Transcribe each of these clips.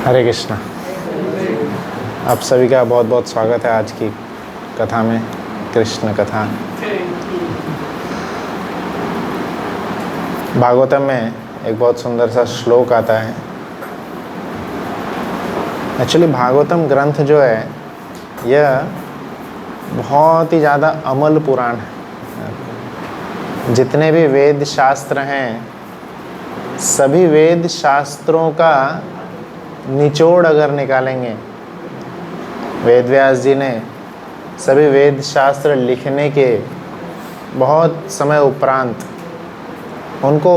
हरे कृष्णा। आप सभी का बहुत बहुत स्वागत है आज की कथा में, कृष्ण कथा। भागवतम में एक बहुत सुंदर सा श्लोक आता है। एक्चुअली भागवतम ग्रंथ जो है यह बहुत ही ज़्यादा अमल पुराण है। जितने भी वेद शास्त्र हैं, सभी वेद शास्त्रों का निचोड़ अगर निकालेंगे, वेद व्यास जी ने सभी वेद शास्त्र लिखने के बहुत समय उपरांत उनको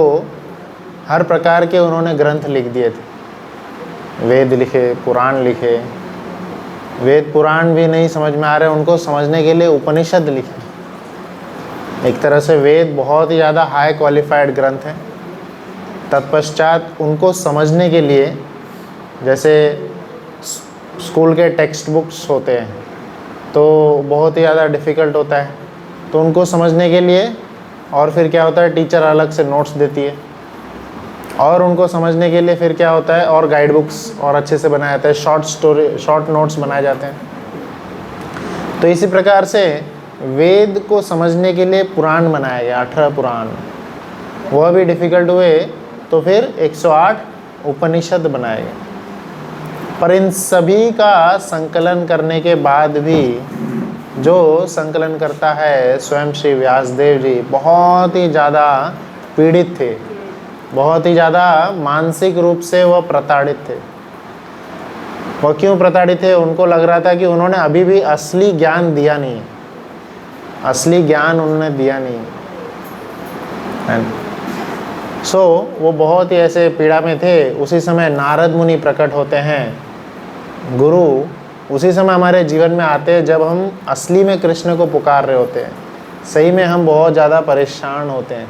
हर प्रकार के उन्होंने ग्रंथ लिख दिए थे। वेद लिखे, पुराण लिखे। वेद पुराण भी नहीं समझ में आ रहे उनको, समझने के लिए उपनिषद लिखे। एक तरह से वेद बहुत ही ज़्यादा हाई क्वालिफाइड ग्रंथ हैं। तत्पश्चात उनको समझने के लिए, जैसे स्कूल के टेक्स्ट बुक्स होते हैं तो बहुत ही ज़्यादा डिफ़िकल्ट होता है, तो उनको समझने के लिए और फिर क्या होता है, टीचर अलग से नोट्स देती है, और उनको समझने के लिए फिर क्या होता है, और गाइड बुक्स और अच्छे से बनाया जाता है, शॉर्ट नोट्स बनाए जाते हैं। तो इसी प्रकार से वेद को समझने के लिए पुराण बनाया गया, 18 पुराण। वह भी डिफ़िकल्ट हुए तो फिर 108 उपनिषद बनाए गए। पर इन सभी का संकलन करने के बाद भी जो संकलन करता है स्वयं श्री व्यासदेव जी, बहुत ही ज़्यादा पीड़ित थे, बहुत ही ज़्यादा मानसिक रूप से वह प्रताड़ित थे। वह क्यों प्रताड़ित थे? उनको लग रहा था कि उन्होंने अभी भी असली ज्ञान दिया नहीं है, असली ज्ञान उन्होंने दिया नहीं है। सो वो बहुत ही ऐसे पीड़ा में थे। उसी समय नारद मुनि प्रकट होते हैं, गुरु उसी समय हमारे जीवन में आते हैं जब हम असली में कृष्ण को पुकार रहे होते हैं, सही में हम बहुत ज़्यादा परेशान होते हैं,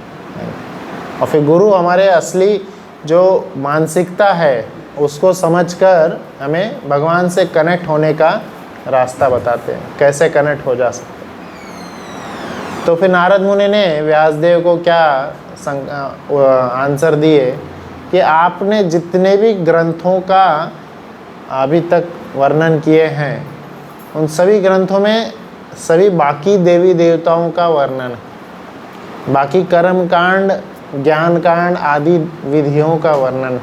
और फिर गुरु हमारे असली जो मानसिकता है उसको समझकर हमें भगवान से कनेक्ट होने का रास्ता बताते हैं, कैसे कनेक्ट हो जा सकते। तो फिर नारद मुनि ने व्यासदेव को क्या आंसर दिए कि आपने जितने भी ग्रंथों का अभी तक वर्णन किए हैं, उन सभी ग्रंथों में सभी बाकी देवी देवताओं का वर्णन है, बाकी कर्म कांड, ज्ञान कांड आदि विधियों का वर्णन है।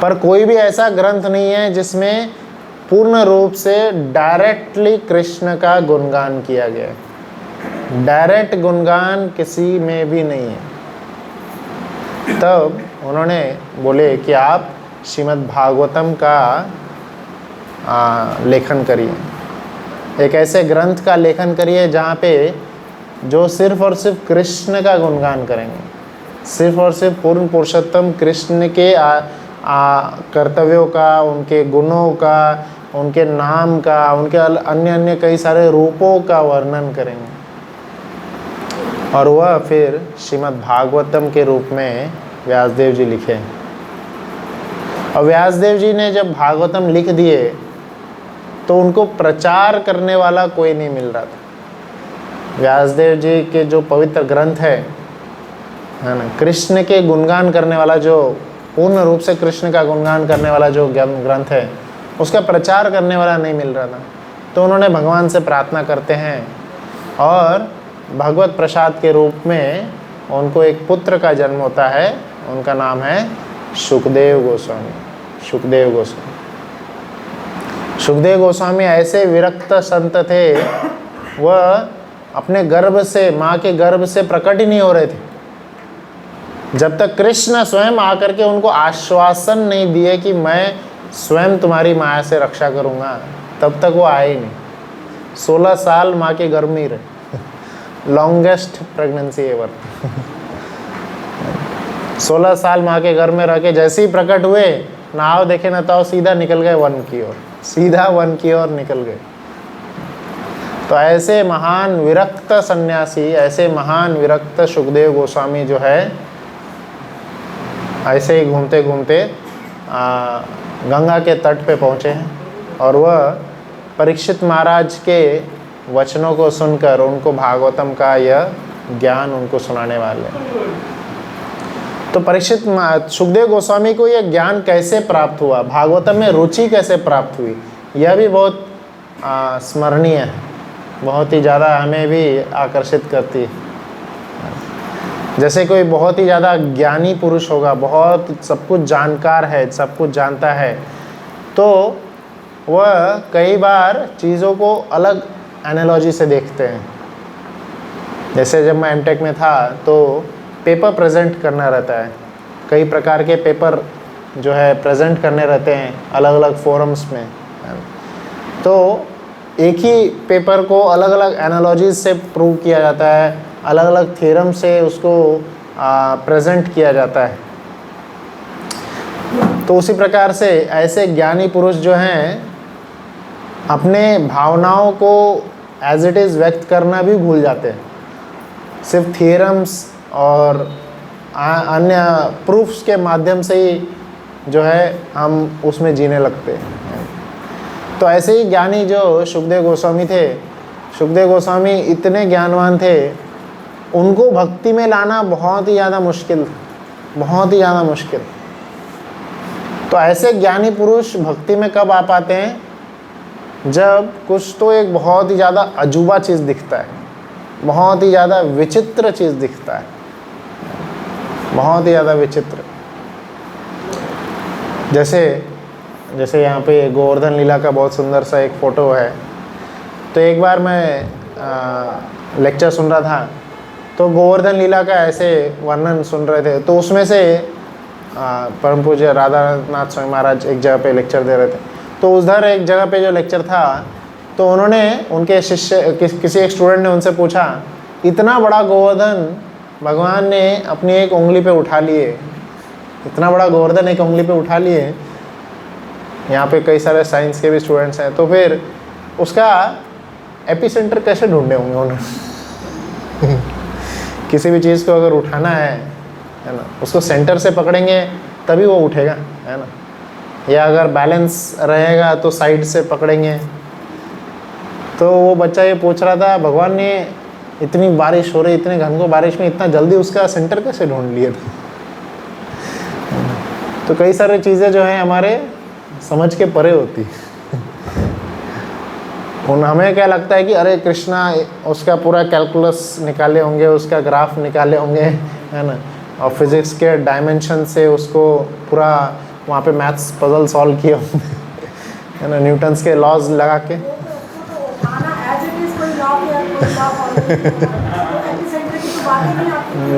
पर कोई भी ऐसा ग्रंथ नहीं है जिसमें पूर्ण रूप से डायरेक्टली कृष्ण का गुणगान किया गया है। डायरेक्ट गुणगान किसी में भी नहीं है। तब उन्होंने बोले कि आप श्रीमद् भागवतम का लेखन करिए, एक ऐसे ग्रंथ का लेखन करिए जहाँ पे जो सिर्फ और सिर्फ कृष्ण का गुणगान करेंगे, सिर्फ और सिर्फ पूर्ण पुरुषोत्तम कृष्ण के कर्तव्यों का, उनके गुणों का, उनके नाम का, उनके अन्य अन्य कई सारे रूपों का वर्णन करेंगे। और वह फिर श्रीमद् भागवतम के रूप में व्यासदेव जी लिखे। और व्यासदेव जी ने जब भागवतम लिख दिए तो उनको प्रचार करने वाला कोई नहीं मिल रहा था। व्यासदेव जी के जो पवित्र ग्रंथ है ना, कृष्ण के गुणगान करने वाला, जो पूर्ण रूप से कृष्ण का गुणगान करने वाला जो ग्रंथ है, उसका प्रचार करने वाला नहीं मिल रहा था। तो उन्होंने भगवान से प्रार्थना करते हैं और भगवत प्रसाद के रूप में उनको एक पुत्र का जन्म होता है। उनका नाम है शुकदेव गोस्वामी। शुकदेव गोस्वामी, सुखदेव गोस्वामी ऐसे विरक्त संत थे, वह अपने गर्भ से, माँ के गर्भ से प्रकट ही नहीं हो रहे थे जब तक कृष्ण स्वयं आकर के उनको आश्वासन नहीं दिए कि मैं स्वयं तुम्हारी माया से रक्षा करूँगा, तब तक वो आए ही नहीं। 16 साल माँ के गर्भ में ही रहे। Longest pregnancy ever. 16 साल माँ के घर में रह के जैसे ही प्रकट हुए, नाव देखे न ताओ, सीधा निकल गए वन की ओर, सीधा वन की ओर निकल गए। तो ऐसे महान विरक्त सन्यासी, ऐसे महान विरक्त सुखदेव गोस्वामी जो है, ऐसे ही घूमते घूमते गंगा के तट पे पहुँचे हैं, और वह परीक्षित महाराज के वचनों को सुनकर उनको भागवतम का यह ज्ञान उनको सुनाने वाले हैं। तो परीक्षित सुखदेव गोस्वामी को यह ज्ञान कैसे प्राप्त हुआ, भागवतम में रुचि कैसे प्राप्त हुई, यह भी बहुत स्मरणीय है, बहुत ही ज़्यादा हमें भी आकर्षित करती है। जैसे कोई बहुत ही ज़्यादा ज्ञानी पुरुष होगा, बहुत सब कुछ जानकार है, सब कुछ जानता है, तो वह कई बार चीज़ों को अलग एनालॉजी से देखते हैं। जैसे जब मैं एमटेक में था तो पेपर प्रेजेंट करना रहता है, कई प्रकार के पेपर जो है प्रेजेंट करने रहते हैं अलग अलग फोरम्स में। तो एक ही पेपर को अलग अलग एनालॉजीज से प्रूव किया जाता है, अलग अलग थ्योरम से उसको प्रेजेंट किया जाता है। तो उसी प्रकार से ऐसे ज्ञानी पुरुष जो हैं अपने भावनाओं को एज इट इज़ व्यक्त करना भी भूल जाते हैं, सिर्फ थ्योरम्स और अन्य प्रूफ्स के माध्यम से ही जो है हम उसमें जीने लगते हैं। तो ऐसे ही ज्ञानी जो सुखदेव गोस्वामी थे, सुखदेव गोस्वामी इतने ज्ञानवान थे, उनको भक्ति में लाना बहुत ही ज़्यादा मुश्किल, बहुत ही ज़्यादा मुश्किल। तो ऐसे ज्ञानी पुरुष भक्ति में कब आ पाते हैं, जब कुछ तो एक बहुत ही ज़्यादा अजूबा चीज़ दिखता है, बहुत ही ज़्यादा विचित्र चीज़ दिखता है, बहुत ही ज़्यादा विचित्र। जैसे यहाँ पे गोवर्धन लीला का बहुत सुंदर सा एक फ़ोटो है। तो एक बार मैं लेक्चर सुन रहा था, तो गोवर्धन लीला का ऐसे वर्णन सुन रहे थे, तो उसमें से परम पूज्य राधानाथ स्वामी महाराज एक जगह पे लेक्चर दे रहे थे। तो उधर एक जगह पे जो लेक्चर था, तो उन्होंने उनके शिष्य किसी एक स्टूडेंट ने उनसे पूछा, इतना बड़ा गोवर्धन भगवान ने अपनी एक उंगली पे उठा लिए, इतना बड़ा गोवर्धन एक उंगली पे उठा लिए। यहाँ पे कई सारे साइंस के भी स्टूडेंट्स हैं, तो फिर उसका एपिसेंटर कैसे ढूंढे होंगे उन्होंने किसी भी चीज़ को अगर उठाना है ना, उसको सेंटर से पकड़ेंगे तभी वो उठेगा, है ना, या अगर बैलेंस रहेगा तो साइड से पकड़ेंगे। तो वो बच्चा ये पूछ रहा था, भगवान ने इतनी बारिश हो रही, इतने घनघोर बारिश में इतना जल्दी उसका सेंटर कैसे ढूंढ लिया था। तो कई सारी चीज़ें जो हैं हमारे समझ के परे होती हमें क्या लगता है कि अरे कृष्णा उसका पूरा कैलकुलस निकाले होंगे, उसका ग्राफ निकाले होंगे, है ना, और फिज़िक्स के डायमेंशन से उसको पूरा वहाँ पे मैथ्स पजल सॉल्व किए होंगे, है ना, न्यूटन्स के लॉज लगा के।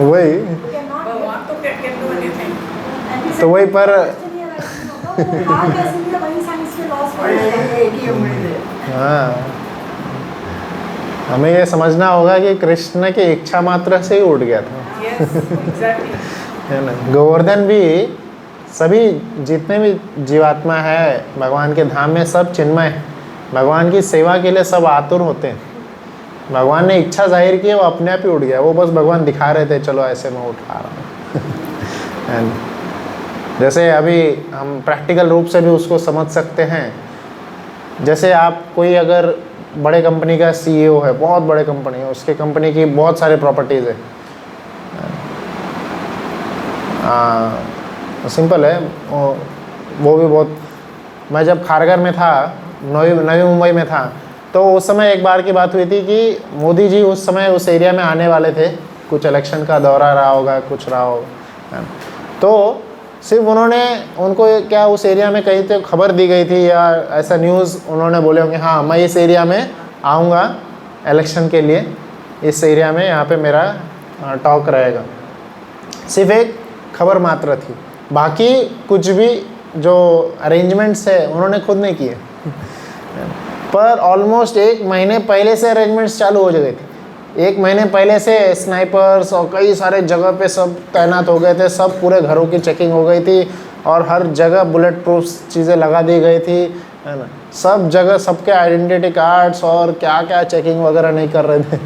वही तो वही पर हाँ, हमें ये समझना होगा कि कृष्ण की इच्छा मात्र से ही उठ गया था। है ना, गोवर्धन भी, सभी जितने भी जीवात्मा है भगवान के धाम में सब चिन्मय है, भगवान की सेवा के लिए सब आतुर होते हैं। भगवान ने इच्छा जाहिर की, वो अपने आप ही उठ गया, वो बस भगवान दिखा रहे थे चलो ऐसे मैं उठा रहा हूँ। जैसे अभी हम प्रैक्टिकल रूप से भी उसको समझ सकते हैं। जैसे आप कोई अगर बड़े कंपनी का CEO है, बहुत बड़े कंपनी है, उसके कंपनी की बहुत सारे प्रॉपर्टीज़ है, सिंपल है वो भी बहुत। मैं जब खारगर में था, नवी मुंबई में था, तो उस समय एक बार की बात हुई थी कि मोदी जी उस समय उस एरिया में आने वाले थे, कुछ इलेक्शन का दौरा रहा होगा, कुछ रहा होगा। तो सिर्फ उनको क्या उस एरिया में कहीं तो खबर दी गई थी या ऐसा न्यूज़ उन्होंने बोले होंगे, हाँ मैं इस एरिया में आऊँगा इलेक्शन के लिए, इस एरिया में यहाँ पे मेरा टॉक रहेगा। सिर्फ एक खबर मात्र थी, बाकी कुछ भी जो अरेंजमेंट्स है उन्होंने खुद नहीं किए। पर ऑलमोस्ट 1 महीने पहले से अरेंजमेंट्स चालू हो गए थे। 1 महीने पहले से स्नाइपर्स और कई सारे जगह पे सब तैनात हो गए थे, सब पूरे घरों की चेकिंग हो गई थी और हर जगह बुलेट प्रूफ चीज़ें लगा दी गई थी, है ना, सब जगह सबके आइडेंटिटी कार्ड्स और क्या क्या चेकिंग वगैरह नहीं कर रहे थे।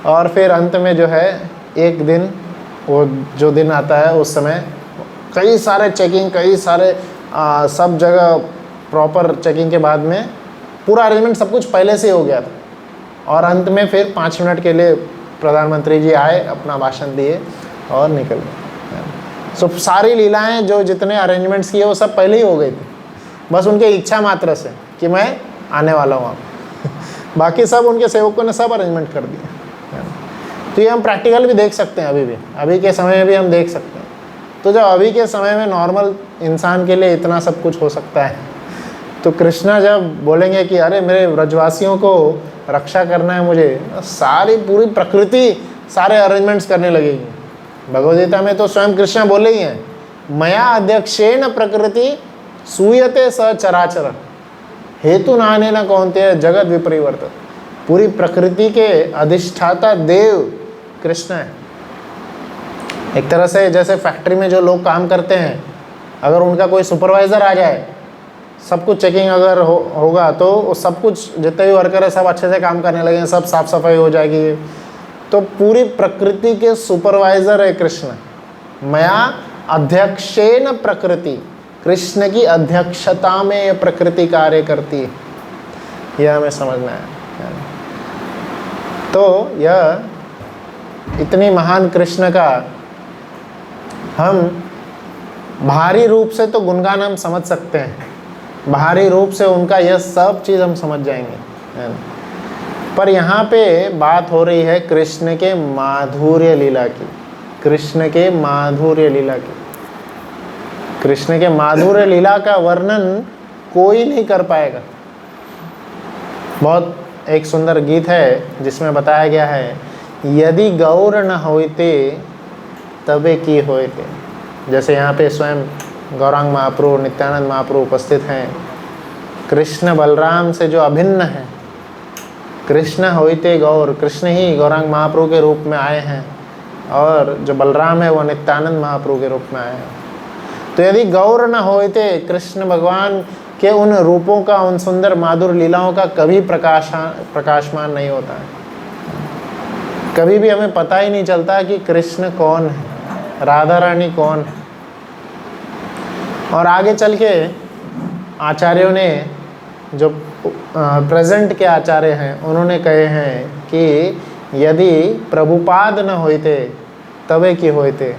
और फिर अंत में जो है एक दिन, वो जो दिन आता है उस समय कई सारे चेकिंग, कई सारे सब जगह प्रॉपर चेकिंग के बाद में पूरा अरेंजमेंट सब कुछ पहले से हो गया था। और अंत में फिर 5 मिनट के लिए प्रधानमंत्री जी आए, अपना भाषण दिए और निकल गए। सो सारी लीलाएं जो जितने अरेंजमेंट्स किए वो सब पहले ही हो गई थी, बस उनके इच्छा मात्र से कि मैं आने वाला हूँ बाकी सब उनके सेवकों ने सब अरेंजमेंट कर दिया। तो ये हम प्रैक्टिकल भी देख सकते हैं, अभी के समय में भी हम देख सकते हैं। तो जब अभी के समय में नॉर्मल इंसान के लिए इतना सब कुछ हो सकता है, तो कृष्णा जब बोलेंगे कि अरे मेरे ब्रजवासियों को रक्षा करना है मुझे, सारी पूरी प्रकृति सारे अरेंजमेंट्स करने लगेगी। भगवद्गीता में तो स्वयं कृष्ण बोले ही हैं, मया अध्यक्षेण प्रकृति सूयते स चराचर हेतु नाने न कौन्तेय जगत विपरिवर्तन। पूरी प्रकृति के अधिष्ठाता देव कृष्ण है। एक तरह से जैसे फैक्ट्री में जो लोग काम करते हैं, अगर उनका कोई सुपरवाइज़र आ जाए, सब कुछ चेकिंग अगर होगा तो सब कुछ जितने भी वर्कर है सब अच्छे से काम करने लगे, सब साफ सफाई हो जाएगी। तो पूरी प्रकृति के सुपरवाइज़र है कृष्ण। मया अध्यक्षेन प्रकृति, कृष्ण की अध्यक्षता में ये प्रकृति कार्य करती है, यह हमें समझना है। तो यह इतनी महान कृष्ण का हम बाहरी रूप से तो गुणगान हम समझ सकते हैं, बाहरी रूप से उनका यह सब चीज़ हम समझ जाएंगे, पर यहाँ पे बात हो रही है कृष्ण के माधुर्य लीला की, कृष्ण के माधुर्य लीला की। कृष्ण के माधुर्य लीला का वर्णन कोई नहीं कर पाएगा। बहुत एक सुंदर गीत है जिसमें बताया गया है, यदि गौर न होते तबे की होते। जैसे यहाँ पे स्वयं गौरांग महाप्रभु, नित्यानंद महाप्रभु उपस्थित हैं। कृष्ण बलराम से जो अभिन्न है, कृष्ण होते गौर, कृष्ण ही गौरांग महाप्रभु के रूप में आए हैं, और जो बलराम है वो नित्यानंद महाप्रभु के रूप में आए हैं। तो यदि गौर न होते, कृष्ण भगवान के उन रूपों का, उन सुंदर माधुर लीलाओं का कभी प्रकाशमान नहीं होता है। कभी भी हमें पता ही नहीं चलता कि कृष्ण कौन है, राधा रानी कौन है। और आगे चल के आचार्यों ने, जो प्रेजेंट के आचार्य हैं, उन्होंने कहे हैं कि यदि प्रभुपाद न होते तबे की होते।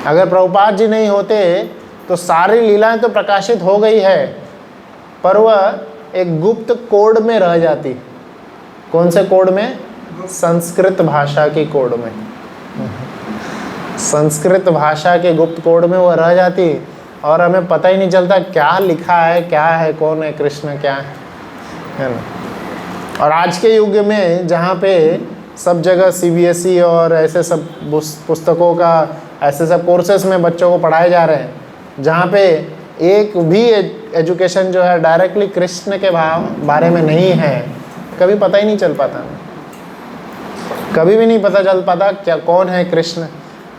अगर प्रभुपाद जी नहीं होते तो सारी लीलाएं तो प्रकाशित हो गई है, पर वह एक गुप्त कोड में रह जाती। कौन से कोड में? संस्कृत भाषा की कोड में। संस्कृत भाषा के गुप्त कोड में वह रह जाती, और हमें पता ही नहीं चलता क्या लिखा है, क्या है, कौन है कृष्ण, क्या है ना। और आज के युग में जहाँ पे सब जगह CBSE और ऐसे सब पुस्तकों का, ऐसे सब कोर्सेस में बच्चों को पढ़ाए जा रहे हैं, जहाँ पे एक भी एजुकेशन जो है डायरेक्टली कृष्ण के बारे में नहीं है, कभी पता ही नहीं चल पाता। कभी भी नहीं पता चल पाता क्या, कौन है कृष्ण,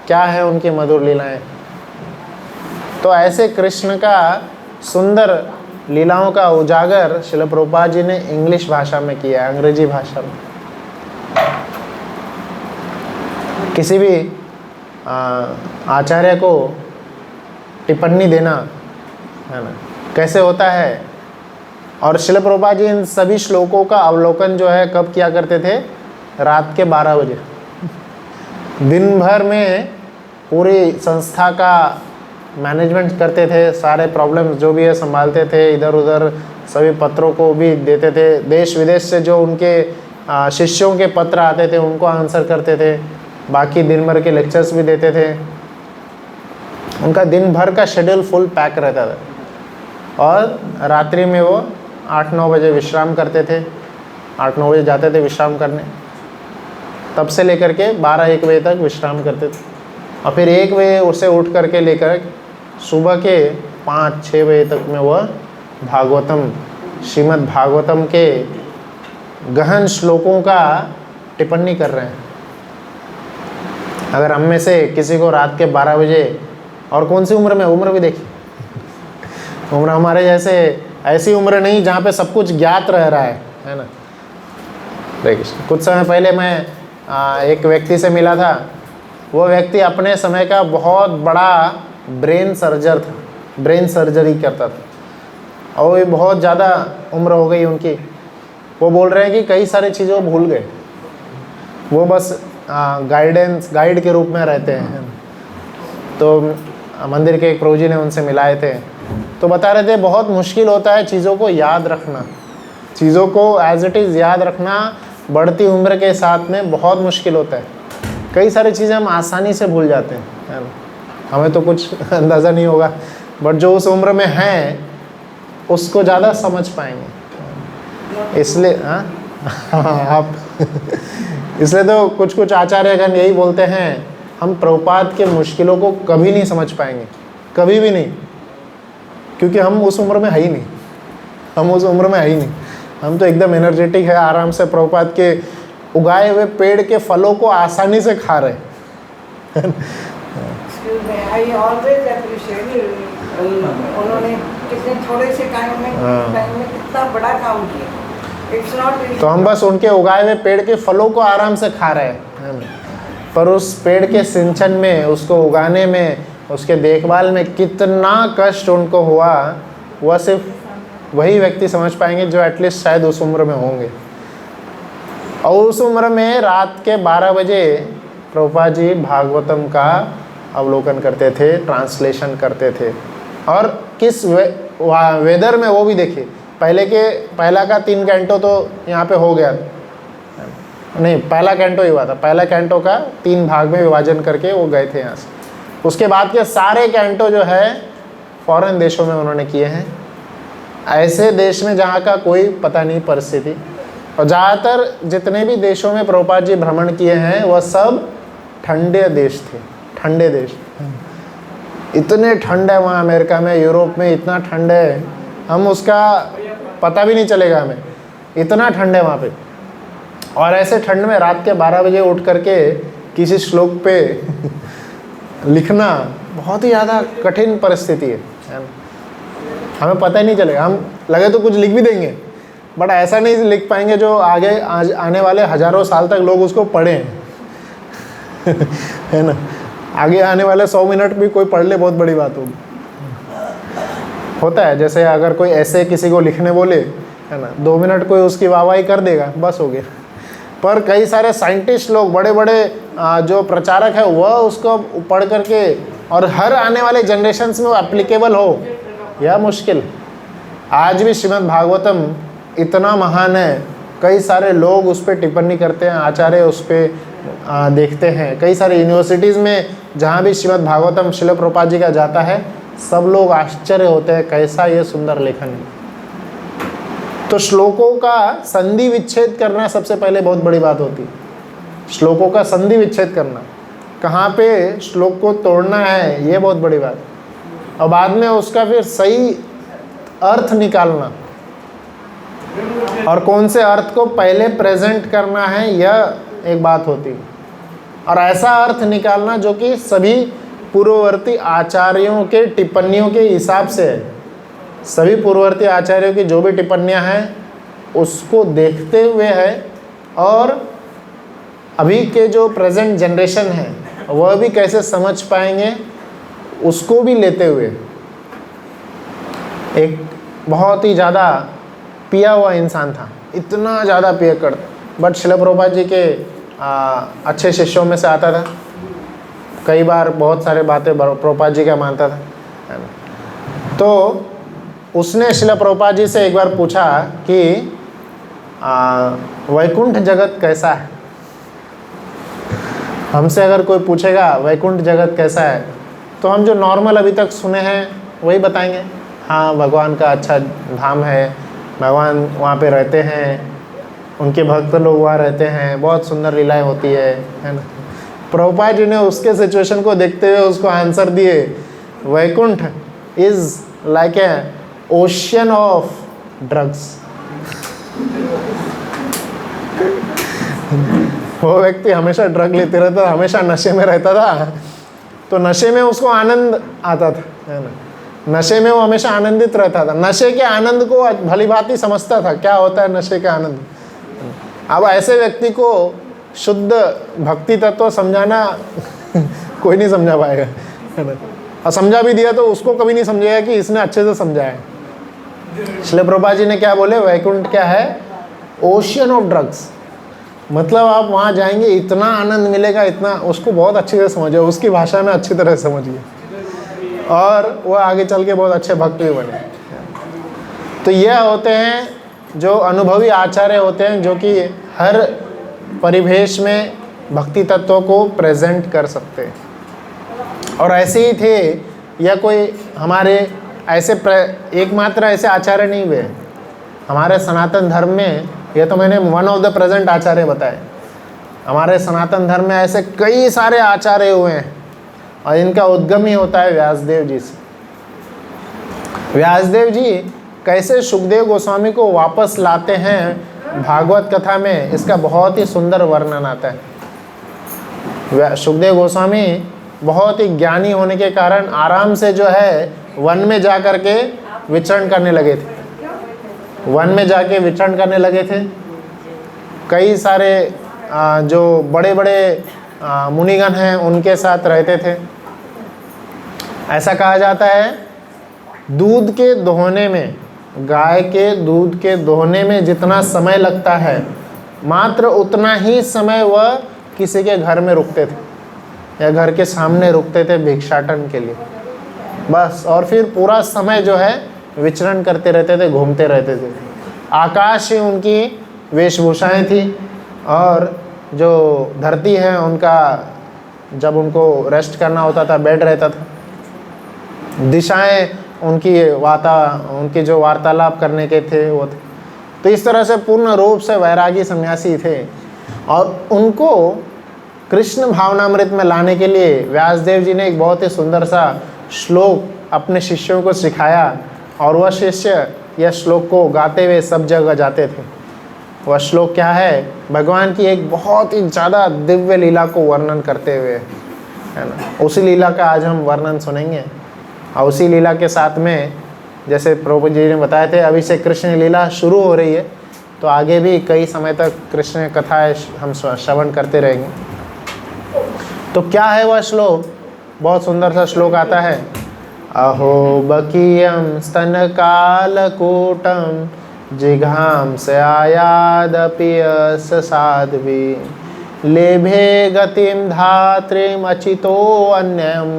क्या है उनकी मधुर लीलाएं। तो ऐसे कृष्ण का सुंदर लीलाओं का उजागर श्रील प्रभुपाद जी ने इंग्लिश भाषा में किया है, अंग्रेजी भाषा में। किसी भी आचार्य को टिप्पणी देना है ना, कैसे होता है। और श्रील प्रभुपाद जी इन सभी श्लोकों का अवलोकन जो है कब किया करते थे? रात के 12 बजे। दिन भर में पूरी संस्था का मैनेजमेंट करते थे, सारे प्रॉब्लम्स जो भी है संभालते थे, इधर उधर सभी पत्रों को भी देते थे, देश विदेश से जो उनके शिष्यों के पत्र आते थे उनको आंसर करते थे, बाकी दिन भर के लेक्चर्स भी देते थे। उनका दिन भर का शेड्यूल फुल पैक रहता था। और रात्रि में वो 8-9 बजे विश्राम करते थे, 8-9 बजे जाते थे विश्राम करने, तब से लेकर के 12-1 बजे तक विश्राम करते थे। और फिर 1 बजे उससे उठ करके लेकर सुबह के 5-6 बजे तक में वह भागवतम, श्रीमद् भागवतम के गहन श्लोकों का टिप्पणी कर रहे हैं। अगर हम में से किसी को रात के 12 बजे, और कौन सी उम्र में, उम्र भी देखिए, उम्र हमारे जैसे ऐसी उम्र नहीं जहाँ पे सब कुछ ज्ञात रह रहा है ना। देखिए कुछ समय पहले मैं एक व्यक्ति से मिला था। वो व्यक्ति अपने समय का बहुत बड़ा ब्रेन सर्जर था, ब्रेन सर्जरी करता था, और वो बहुत ज़्यादा उम्र हो गई उनकी। वो बोल रहे हैं कि कई सारी चीज़ें वो भूल गए, वो बस गाइड के रूप में रहते हैं। तो मंदिर के एक प्रभु जी ने उनसे मिलाए थे, तो बता रहे थे बहुत मुश्किल होता है चीज़ों को याद रखना, चीज़ों को एज इट इज़ याद रखना बढ़ती उम्र के साथ में बहुत मुश्किल होता है। कई सारी चीज़ें हम आसानी से भूल जाते हैं, है ना, हमें तो कुछ अंदाज़ा नहीं होगा, बट जो उस उम्र में हैं उसको ज़्यादा समझ पाएंगे। इसलिए आप इसलिए तो कुछ आचार्यगण यही बोलते हैं, हम प्रभुपाद के मुश्किलों को कभी नहीं समझ पाएंगे, कभी भी नहीं, क्योंकि हम उस उम्र में है ही नहीं, हम उस उम्र में है ही नहीं। हम तो एकदम एनर्जेटिक है, आराम से प्रभुपाद के उगाए हुए पेड़ के फलों को आसानी से खा रहे। उन्होंने कितने थोड़े से टाइम में कितना बड़ा काम किया। तो हम बस उनके उगाए हुए पेड़ के फलों को आराम से खा रहे हैं, पर उस पेड़ के सिंचन में, उसको उगाने में, उसके देखभाल में कितना कष्ट उनको हुआ, वह सिर्फ वही व्यक्ति समझ पाएंगे जो एटलीस्ट शायद उस उम्र में होंगे। और उस उम्र में रात के 12 बजे प्रभुपाद जी भागवतम का अवलोकन करते थे, ट्रांसलेशन करते थे, और किस वेदर में वो भी देखिए। पहला का 3 कैंटो तो यहाँ पे हो गया, नहीं पहला कैंटो ही हुआ था, पहला कैंटो का 3 भाग में विभाजन करके वो गए थे यहाँ से। उसके बाद के सारे कैंटो जो है फॉरेन देशों में उन्होंने किए हैं, ऐसे देश में जहाँ का कोई पता नहीं परिस्थिति। और ज़्यादातर जितने भी देशों में प्रभुपाद जी भ्रमण किए हैं वह सब ठंडे देश थे, ठंडे देश। इतने ठंड है वहाँ अमेरिका में, यूरोप में इतना ठंड है, हम उसका पता भी नहीं चलेगा हमें, इतना ठंड है वहाँ पे। और ऐसे ठंड में रात के 12 बजे उठ करके किसी श्लोक पे लिखना बहुत ही ज़्यादा कठिन परिस्थिति है, हमें पता ही नहीं चलेगा। हम लगे तो कुछ लिख भी देंगे, बट ऐसा नहीं लिख पाएंगे जो आने वाले हज़ारों साल तक लोग उसको पढ़ें है ना। आगे आने वाले 100 मिनट भी कोई पढ़ ले, बहुत बड़ी बात होगी। होता है जैसे अगर कोई ऐसे किसी को लिखने बोले, है ना, 2 मिनट कोई उसकी वाहवाही कर देगा, बस हो गया। पर कई सारे साइंटिस्ट लोग, बड़े बड़े जो प्रचारक है, वह उसको पढ़ करके और हर आने वाले जनरेशन्स में वो एप्लीकेबल हो, यह मुश्किल। आज भी श्रीमद् भागवतम इतना महान है, कई सारे लोग उस पर टिप्पणी करते हैं, आचार्य उस पर देखते हैं। कई सारे यूनिवर्सिटीज़ में जहाँ भी श्रीमद् भागवतम श्रील प्रभुपाद जी का जाता है, सब लोग आश्चर्य होते हैं कैसा ये सुंदर लेखन है। तो श्लोकों का संधि विच्छेद करना सबसे पहले बहुत बड़ी बात होती है। श्लोकों का संधि विच्छेद करना, कहाँ पे श्लोक को तोड़ना है, ये बहुत बड़ी बात। और बाद में उसका फिर सही अर्थ निकालना, और कौन से अर्थ को पहले प्रेजेंट करना है, यह एक बात होती है। और ऐसा अर्थ निकालना जो कि सभी पूर्ववर्ती आचार्यों के टिप्पणियों के हिसाब से है। सभी पूर्ववर्ती आचार्यों की जो भी टिप्पणियाँ हैं उसको देखते हुए है, और अभी के जो प्रेजेंट जनरेशन है वह भी कैसे समझ पाएंगे उसको भी लेते हुए। एक बहुत ही ज़्यादा पिया हुआ इंसान था, इतना ज़्यादा पिया करता, बट श्रील प्रभुपाद जी के अच्छे शिष्यों में से आता था। कई बार बहुत सारे बातें प्रभुपाद जी का मानता था, है ना। तो उसने श्रील प्रभुपाद जी से एक बार पूछा कि वैकुंठ जगत कैसा है। हमसे अगर कोई पूछेगा वैकुंठ जगत कैसा है, तो हम जो नॉर्मल अभी तक सुने हैं वही बताएंगे। हाँ, भगवान का अच्छा धाम है, भगवान वहाँ पे रहते हैं, उनके भक्त लोग वहाँ रहते हैं, बहुत सुंदर लीलाएं होती है ना। प्रभुपाद जी ने उसके सिचुएशन को देखते हुए उसको आंसर दिए, Vaikuntha is like a ocean of drugs. वो व्यक्ति हमेशा ड्रग लेते रहता था, हमेशा नशे में रहता था, तो नशे में उसको आनंद आता था, है ना। नशे में वो हमेशा आनंदित रहता था, नशे के आनंद को भली भांति समझता था क्या होता है नशे का आनंद। अब ऐसे व्यक्ति को शुद्ध भक्ति तत्व समझाना कोई नहीं समझा पाएगा, है ना। और समझा भी दिया तो उसको कभी नहीं समझेगा कि इसने अच्छे से समझाया। श्रील प्रभुपाद जी ने क्या बोले, वैकुंठ क्या है, ओशियन ऑफ ड्रग्स। मतलब आप वहाँ जाएंगे इतना आनंद मिलेगा, इतना, उसको बहुत अच्छे से समझिए, उसकी भाषा में अच्छी तरह से समझिए, और वह आगे चल के बहुत अच्छे भक्त भी बने। तो यह होते हैं जो अनुभवी आचार्य होते हैं, जो कि हर परिवेश में भक्ति तत्वों को प्रेजेंट कर सकते हैं। और ऐसे ही थे, या कोई हमारे ऐसे एकमात्र ऐसे आचार्य नहीं हुए हमारे सनातन धर्म में। ये तो मैंने वन ऑफ द प्रेजेंट आचार्य बताए। हमारे सनातन धर्म में ऐसे कई सारे आचार्य हुए हैं, और इनका उद्गम ही होता है व्यासदेव जी से। व्यासदेव जी कैसे सुखदेव गोस्वामी को वापस लाते हैं भागवत कथा में, इसका बहुत ही सुंदर वर्णन आता है। सुखदेव गोस्वामी बहुत ही ज्ञानी होने के कारण आराम से जो है वन में जा कर के विचरण करने लगे थे। वन में जाके विचरण करने लगे थे। कई सारे जो बड़े बड़े मुनिगण हैं उनके साथ रहते थे। ऐसा कहा जाता है दूध के दोहने में, गाय के दूध के दोहने में जितना समय लगता है, मात्र उतना ही समय वह किसी के घर में रुकते थे या घर के सामने रुकते थे भिक्षाटन के लिए, बस। और फिर पूरा समय जो है विचरण करते रहते थे, घूमते रहते थे। आकाश ही उनकी वेशभूषाएं थी, और जो धरती है उनका, जब उनको रेस्ट करना होता था बेड रहता था। दिशाएं उनकी जो वार्तालाप करने के थे वो थे। तो इस तरह से पूर्ण रूप से वैरागी सन्यासी थे, और उनको कृष्ण भावनामृत में लाने के लिए व्यासदेव जी ने एक बहुत ही सुंदर सा श्लोक अपने शिष्यों को सिखाया, और वह शिष्य यह श्लोक को गाते हुए सब जगह जाते थे। वह श्लोक क्या है? भगवान की एक बहुत ही ज़्यादा दिव्य लीला को वर्णन करते हुए, है ना। उसी लीला का आज हम वर्णन सुनेंगे, और उसी लीला के साथ में, जैसे प्रभु जी ने बताए थे, अभी से कृष्ण लीला शुरू हो रही है, तो आगे भी कई समय तक कृष्ण कथाएं हम श्रवण करते रहेंगे। तो क्या है वह श्लोक? बहुत सुंदर सा श्लोक आता है। अहो बकीयम स्तन कालकूटम जिघाम से आयादपि यस साध्वी लेभे गतिम धात्रीम अचितो अन्यम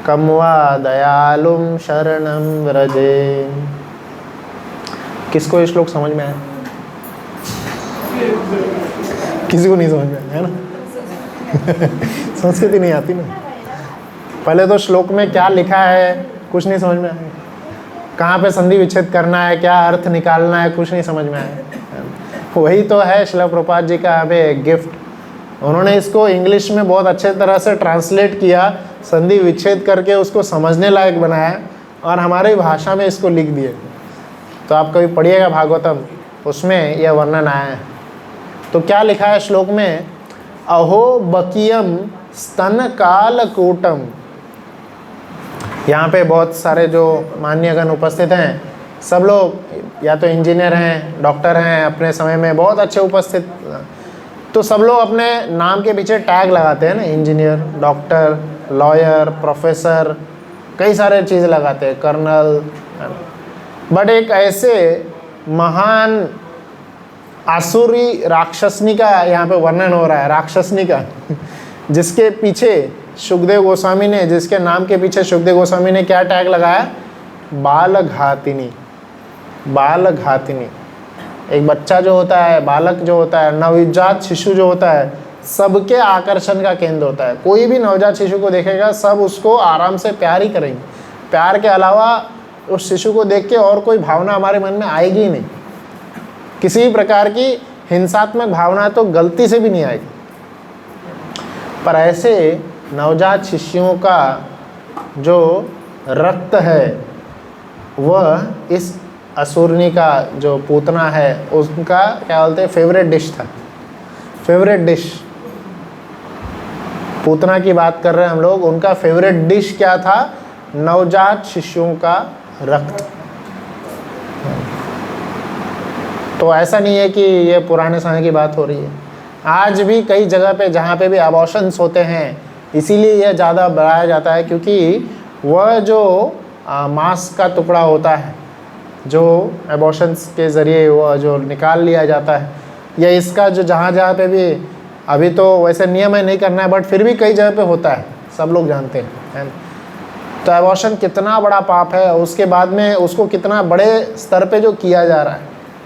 कमवा दयालुम शरणम व्रजे। किसको ये श्लोक समझ में आया? किसी को नहीं समझ में आया, है ना। संस्कृति नहीं आती ना। पहले तो श्लोक में क्या लिखा है कुछ नहीं समझ में आया, कहाँ पे संधि विच्छेद करना है, क्या अर्थ निकालना है, कुछ नहीं समझ में आया। वही तो है श्रील प्रभुपाद जी का हमें गिफ्ट। उन्होंने इसको इंग्लिश में बहुत अच्छे तरह से ट्रांसलेट किया, संधि विच्छेद करके उसको समझने लायक बनाया, और हमारी भाषा में इसको लिख दिए। तो आप कभी पढ़िएगा भागवतम, उसमें यह वर्णन आया है। तो क्या लिखा है श्लोक में? अहो बकीयम स्तन कालकूटम। यहाँ पे बहुत सारे जो मान्यगण उपस्थित हैं, सब लोग या तो इंजीनियर हैं, डॉक्टर हैं, अपने समय में बहुत अच्छे उपस्थित। तो सब लोग अपने नाम के पीछे टैग लगाते हैं ना, इंजीनियर, डॉक्टर, लॉयर, प्रोफेसर, कई सारे चीज़ लगाते हैं, कर्नल। बट एक ऐसे महान आसुरी राक्षसनी का यहाँ पे वर्णन हो रहा है, राक्षसनी का, जिसके पीछे सुखदेव गोस्वामी ने, जिसके नाम के पीछे सुखदेव गोस्वामी ने क्या टैग लगाया? बाल घातिनी। बाल घातिनी। एक बच्चा जो होता है, बालक जो होता है, नवजात शिशु जो होता है, सबके आकर्षण का केंद्र होता है। कोई भी नवजात शिशु को देखेगा, सब उसको आराम से प्यार ही करेंगे। प्यार के अलावा उस शिशु को देख के और कोई भावना हमारे मन में आएगी ही नहीं। किसी भी प्रकार की हिंसात्मक भावना तो गलती से भी नहीं आएगी। पर ऐसे नवजात शिशुओं का जो रक्त है, वह इस असुरनी का जो पूतना है, उसका क्या बोलते हैं, फेवरेट डिश था। फेवरेट डिश, पूतना की बात कर रहे हैं हम लोग, उनका फेवरेट डिश क्या था? नवजात शिशुओं का रक्त। तो ऐसा नहीं है कि ये पुराने समय की बात हो रही है। आज भी कई जगह पे जहाँ पे भी अबॉर्शंस होते हैं, इसीलिए यह ज़्यादा बढ़ाया जाता है, क्योंकि वह जो मांस का टुकड़ा होता है, जो एबॉर्शंस के ज़रिए वह जो निकाल लिया जाता है, या इसका जो जहाँ जहाँ पे भी, अभी तो वैसे नियम है नहीं करना है, बट फिर भी कई जगह पे होता है, सब लोग जानते हैं, है ना। तो एबॉर्शन कितना बड़ा पाप है, उसके बाद में उसको कितना बड़े स्तर पे जो किया जा रहा है,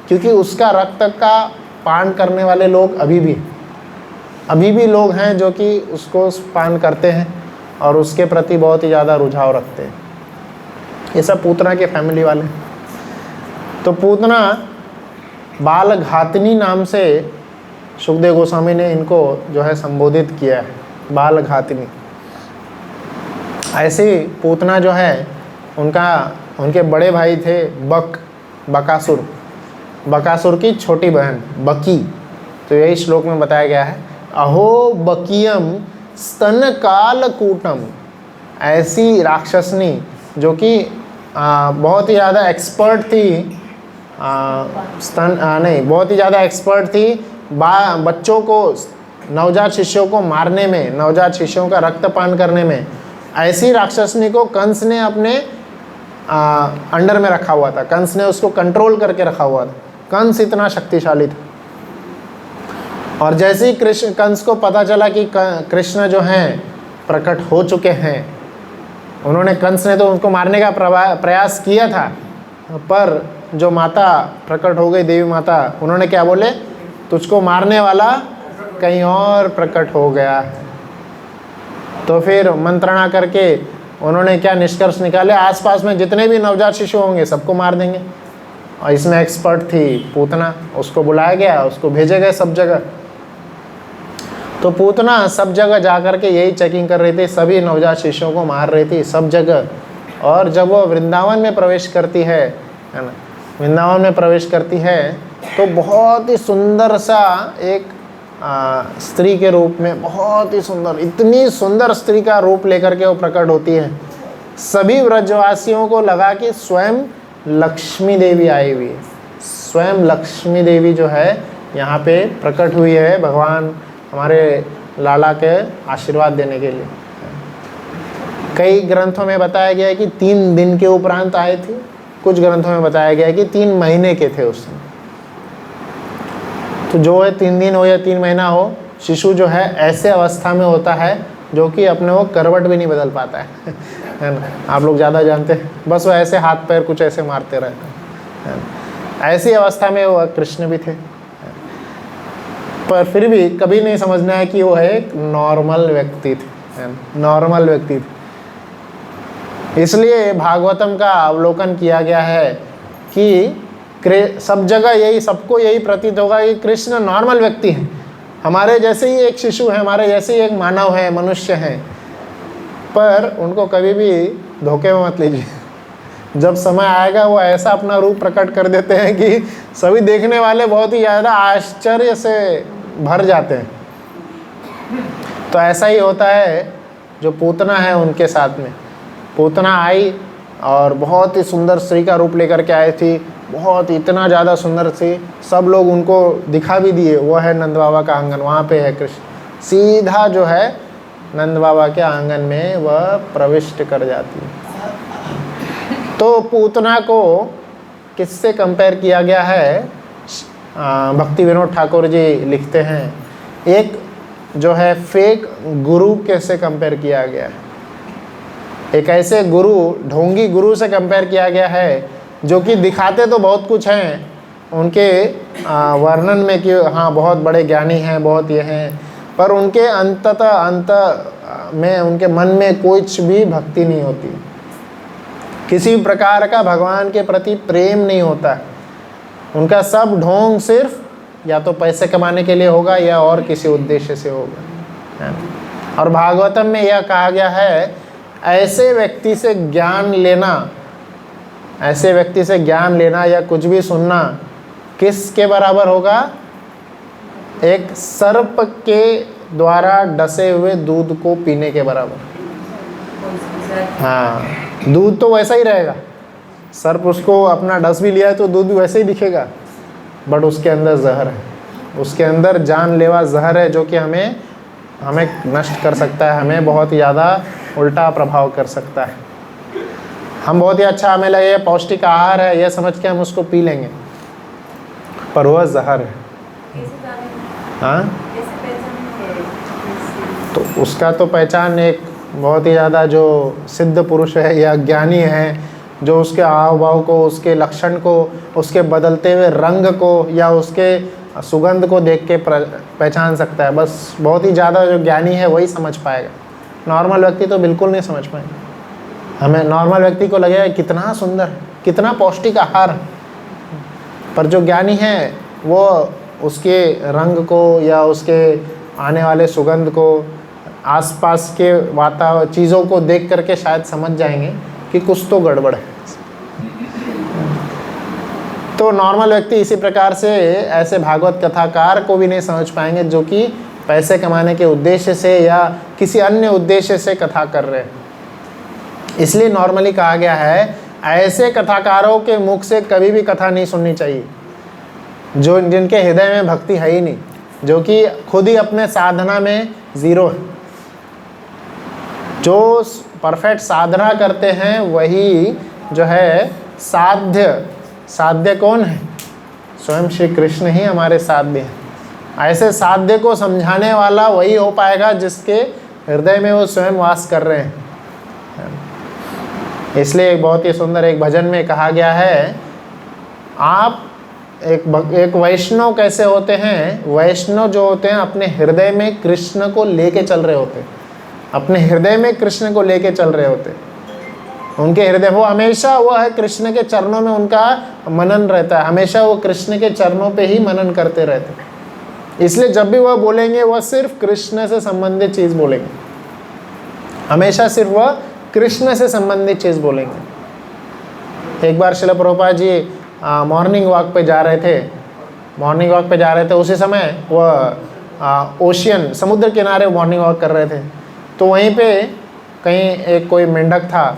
क्योंकि उसका रक्त का पान करने वाले लोग अभी भी लोग हैं जो कि उसको पान करते हैं और उसके प्रति बहुत ही ज़्यादा रुझाव रखते हैं। ये सब पूतना के फैमिली वाले। तो पूतना बाल घातनी नाम से सुखदेव गोस्वामी ने इनको जो है संबोधित किया है, बाल घातनी। ऐसे ही पूतना जो है उनके बड़े भाई थे बकासुर की छोटी बहन बकी। तो यही श्लोक में बताया गया है, अहो बकियम स्तन काल कूटम। ऐसी राक्षसनी जो कि बहुत ही ज़्यादा एक्सपर्ट थी, बहुत ही ज़्यादा एक्सपर्ट थी बच्चों को, नवजात शिशुओं को मारने में, नवजात शिशुओं का रक्तपान करने में। ऐसी राक्षसनी को कंस ने अपने अंडर में रखा हुआ था, कंस ने उसको कंट्रोल करके रखा हुआ था। कंस इतना शक्तिशाली था। और जैसे ही कंस को पता चला कि कृष्ण जो हैं प्रकट हो चुके हैं, कंस ने तो उनको मारने का प्रयास किया था, पर जो माता प्रकट हो गई, देवी माता, उन्होंने क्या बोले, तुझको मारने वाला कहीं और प्रकट हो गया है। तो फिर मंत्रणा करके उन्होंने क्या निष्कर्ष निकाले, आसपास में जितने भी नवजात शिशु होंगे सबको मार देंगे। और इसमें एक्सपर्ट थी पूतना, उसको बुलाया गया, उसको भेजे गए सब जगह। तो पूतना सब जगह जा कर के यही चेकिंग कर रही थी, सभी नवजात शिशुओं को मार रही थी सब जगह। और जब वो वृंदावन में प्रवेश करती है ना, वृंदावन में प्रवेश करती है तो बहुत ही सुंदर सा एक स्त्री के रूप में, बहुत ही सुंदर, इतनी सुंदर स्त्री का रूप लेकर के वो प्रकट होती है। सभी व्रजवासियों को लगा कि स्वयं लक्ष्मी देवी आई हुई है, स्वयं लक्ष्मी देवी जो है यहाँ पे प्रकट हुई है, भगवान हमारे लाला के आशीर्वाद देने के लिए। कई ग्रंथों में बताया गया है कि 3 दिन के उपरांत आए थे, कुछ ग्रंथों में बताया गया है कि 3 महीने के थे उस समय। तो जो है 3 दिन हो या 3 महीना हो, शिशु जो है ऐसे अवस्था में होता है जो कि अपने वो करवट भी नहीं बदल पाता है ना। आप लोग ज़्यादा जानते हैं, बस वो ऐसे हाथ पैर कुछ ऐसे मारते रहते हैं। ऐसी अवस्था में वो कृष्ण भी थे, पर फिर भी कभी नहीं समझना है कि वो एक नॉर्मल व्यक्ति थे, नॉर्मल व्यक्ति थे। इसलिए भागवतम का अवलोकन किया गया है कि सब जगह यही, सबको यही प्रतीत होगा कि कृष्ण नॉर्मल व्यक्ति हैं, हमारे जैसे ही एक शिशु है, हमारे जैसे ही एक मानव है, मनुष्य हैं। पर उनको कभी भी धोखे में मत लीजिए, जब समय आएगा वो ऐसा अपना रूप प्रकट कर देते हैं कि सभी देखने वाले बहुत ही ज़्यादा आश्चर्य से भर जाते हैं। तो ऐसा ही होता है जो पूतना है उनके साथ में। पूतना आई और बहुत ही सुंदर स्त्री का रूप लेकर के आई थी, बहुत इतना ज़्यादा सुंदर थी, सब लोग उनको दिखा भी दिए, वो है नंद बाबा का आंगन, वहाँ पे है कृष्ण। सीधा जो है नंद बाबा के आंगन में वह प्रविष्ट कर जाती है। तो पूतना को किससे कंपेयर किया गया है, भक्ति विनोद ठाकुर जी लिखते हैं, एक जो है फेक गुरु कैसे कंपेयर किया गया है। एक ऐसे गुरु, ढोंगी गुरु से कंपेयर किया गया है जो कि दिखाते तो बहुत कुछ हैं उनके वर्णन में कि हाँ बहुत बड़े ज्ञानी हैं, बहुत ये हैं, पर उनके अंत में उनके मन में कुछ भी भक्ति नहीं होती, किसी भी प्रकार का भगवान के प्रति प्रेम नहीं होता। उनका सब ढोंग सिर्फ या तो पैसे कमाने के लिए होगा या और किसी उद्देश्य से होगा। और भागवतम में यह कहा गया है, ऐसे व्यक्ति से ज्ञान लेना, ऐसे व्यक्ति से ज्ञान लेना या कुछ भी सुनना किसके बराबर होगा, एक सर्प के द्वारा डसे हुए दूध को पीने के बराबर। हाँ, दूध तो वैसा ही रहेगा, सर्प उसको अपना डस भी लिया है तो दूध भी वैसे ही दिखेगा, बट उसके अंदर जहर है, उसके अंदर जानलेवा जहर है जो कि हमें नष्ट कर सकता है, हमें बहुत ही ज़्यादा उल्टा प्रभाव कर सकता है। हम बहुत ही अच्छा, हमें लगे पौष्टिक आहार है, यह समझ के हम उसको पी लेंगे, पर वह जहर है। हाँ, तो उसका तो पहचान एक बहुत ही ज़्यादा जो सिद्ध पुरुष है या ज्ञानी है, जो उसके हाव भाव को, उसके लक्षण को, उसके बदलते हुए रंग को या उसके सुगंध को देख के पहचान सकता है। बस बहुत ही ज़्यादा जो ज्ञानी है वही समझ पाएगा, नॉर्मल व्यक्ति तो बिल्कुल नहीं समझ पाएगा। हमें नॉर्मल व्यक्ति को लगेगा कितना सुंदर, कितना पौष्टिक आहार, पर जो ज्ञानी है वो उसके रंग को या उसके आने वाले सुगंध को, आसपास के वातावरण चीज़ों को देख करके शायद समझ जाएंगे कि कुछ तो गड़बड़ है। तो नॉर्मल व्यक्ति इसी प्रकार से ऐसे भागवत कथाकार को भी नहीं समझ पाएंगे जो कि पैसे कमाने के उद्देश्य से या किसी अन्य उद्देश्य से कथा कर रहे हैं। इसलिए नॉर्मली कहा गया है ऐसे कथाकारों के मुख से कभी भी कथा नहीं सुननी चाहिए जो जिनके हृदय में भक्ति है ही नहीं, जो कि खुद ही अपने साधना में ज़ीरो है। जो परफेक्ट साधना करते हैं वही जो है साध्य कौन है? स्वयं श्री कृष्ण ही हमारे साध्य हैं। ऐसे साध्य को समझाने वाला वही हो पाएगा जिसके हृदय में वो स्वयं वास कर रहे हैं। इसलिए बहुत ही सुंदर एक भजन में कहा गया है, आप एक वैष्णव कैसे होते हैं? वैष्णव जो होते हैं अपने हृदय में कृष्ण को लेके चल रहे होते हैं, अपने हृदय में कृष्ण को लेके चल रहे होते हैं। उनके हृदय वो हमेशा वो है कृष्ण के चरणों में उनका मनन रहता है, हमेशा वो कृष्ण के चरणों पे ही मनन करते रहते हैं। इसलिए जब भी वह बोलेंगे वह सिर्फ कृष्ण से संबंधित चीज़ बोलेंगे, हमेशा सिर्फ वह कृष्ण से संबंधित चीज़ बोलेंगे। एक बार श्रील प्रभुपाद जी मॉर्निंग वॉक पे जा रहे थे, उसी समय वह ओशियन समुद्र किनारे मॉर्निंग वॉक कर रहे थे। तो वहीं पे कहीं एक कोई मेंढक था,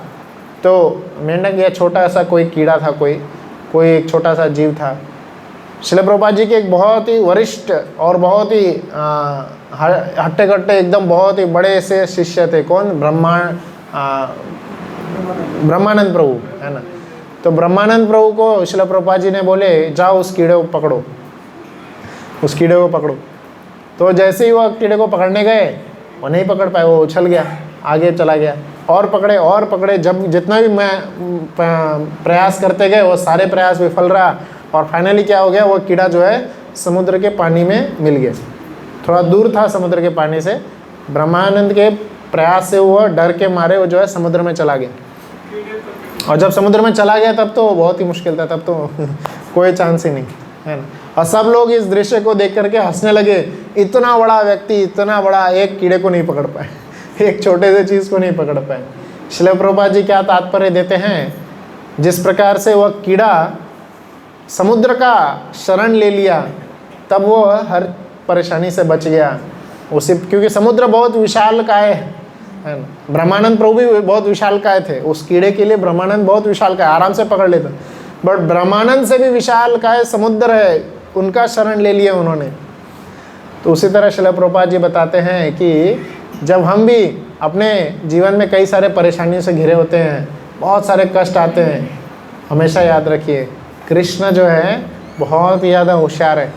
तो मेंढक या छोटा सा कोई कीड़ा था, कोई एक छोटा सा जीव था। श्रील प्रभुपाद जी के एक बहुत ही वरिष्ठ और बहुत ही हट्टे कट्टे एकदम बहुत ही बड़े से शिष्य थे। कौन? ब्रह्मानंद प्रभु, है ना। तो ब्रह्मानंद प्रभु को श्रील प्रभुपाद जी ने बोले जाओ उस कीड़े को पकड़ो। तो जैसे ही वो कीड़े को पकड़ने गए वो नहीं पकड़ पाए, वो उछल गया, आगे चला गया। और पकड़े, जब जितना भी मैं प्रयास करते गए वो सारे प्रयास विफल रहा। और फाइनली क्या हो गया, वो कीड़ा जो है समुद्र के पानी में मिल गया। थोड़ा दूर था समुद्र के पानी से, ब्रह्मानंद के प्रयास से वो डर के मारे वो जो है समुद्र में चला गया। और जब समुद्र में चला गया तब तो बहुत ही मुश्किल था, तब तो कोई चांस ही नहीं, है ना। और सब लोग इस दृश्य को देख करके हंसने लगे। इतना बड़ा व्यक्ति, इतना बड़ा, एक कीड़े को नहीं पकड़ पाए, एक छोटे से चीज़ को नहीं पकड़ पाए। श्रील प्रभुपाद जी क्या तात्पर्य देते हैं, जिस प्रकार से वह कीड़ा समुद्र का शरण ले लिया तब वो हर परेशानी से बच गया उसी, क्योंकि समुद्र बहुत विशालकाय है ना। ब्रह्मानंद प्रभु भी बहुत विशालकाय थे, उस कीड़े के लिए ब्रह्मानंद बहुत विशालकाय, आराम से पकड़ लेते। बट ब्रह्मानंद से भी विशालकाय समुद्र है, उनका शरण ले लिया उन्होंने। तो उसी तरह श्रील प्रभुपाद जी बताते हैं कि जब हम भी अपने जीवन में कई सारे परेशानियों से घिरे होते हैं, बहुत सारे कष्ट आते हैं, हमेशा याद रखिए कृष्ण जो है बहुत ही ज़्यादा होशियार है,